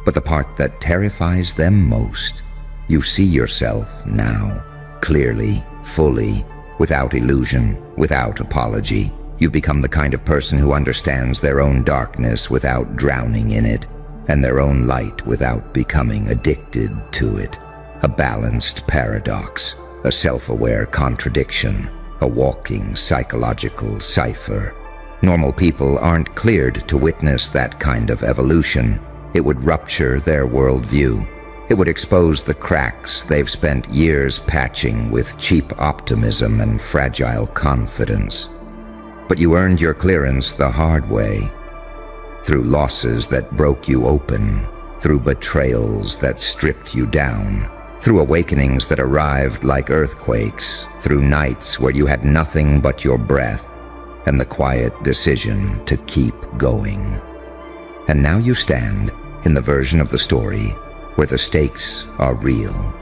But the part that terrifies them most, you see yourself now, clearly, fully, without illusion, without apology. You've become the kind of person who understands their own darkness without drowning in it, and their own light without becoming addicted to it. A balanced paradox, a self-aware contradiction, a walking psychological cipher. Normal people aren't cleared to witness that kind of evolution. It would rupture their worldview. It would expose the cracks they've spent years patching with cheap optimism and fragile confidence. But you earned your clearance the hard way, through losses that broke you open, through betrayals that stripped you down, through awakenings that arrived like earthquakes, through nights where you had nothing but your breath and the quiet decision to keep going. And now you stand in the version of the story where the stakes are real.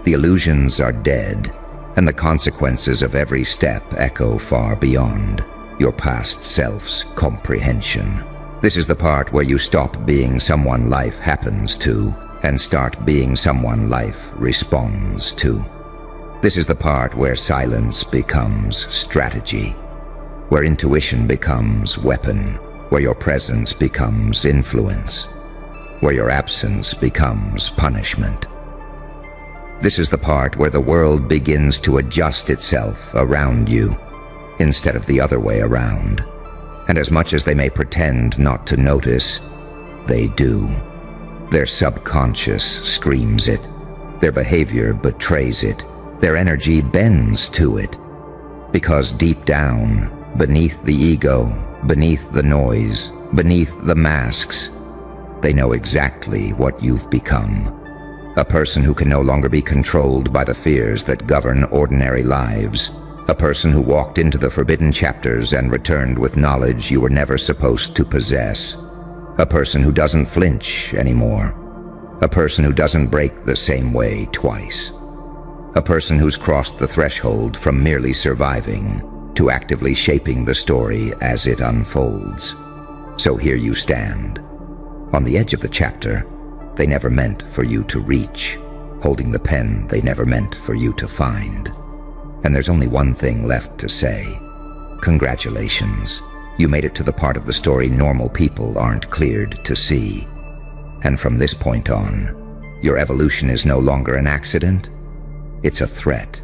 The illusions are dead, and the consequences of every step echo far beyond your past self's comprehension. This is the part where you stop being someone life happens to and start being someone life responds to. This is the part where silence becomes strategy, where intuition becomes weapon, where your presence becomes influence, where your absence becomes punishment. This is the part where the world begins to adjust itself around you instead of the other way around. And as much as they may pretend not to notice, they do. Their subconscious screams it. Their behavior betrays it. Their energy bends to it. Because deep down, beneath the ego, beneath the noise, beneath the masks, they know exactly what you've become. A person who can no longer be controlled by the fears that govern ordinary lives. A person who walked into the forbidden chapters and returned with knowledge you were never supposed to possess. A person who doesn't flinch anymore. A person who doesn't break the same way twice. A person who's crossed the threshold from merely surviving to actively shaping the story as it unfolds. So here you stand, on the edge of the chapter they never meant for you to reach, holding the pen they never meant for you to find. And there's only one thing left to say. Congratulations. You made it to the part of the story normal people aren't cleared to see. And from this point on, your evolution is no longer an accident. It's a threat.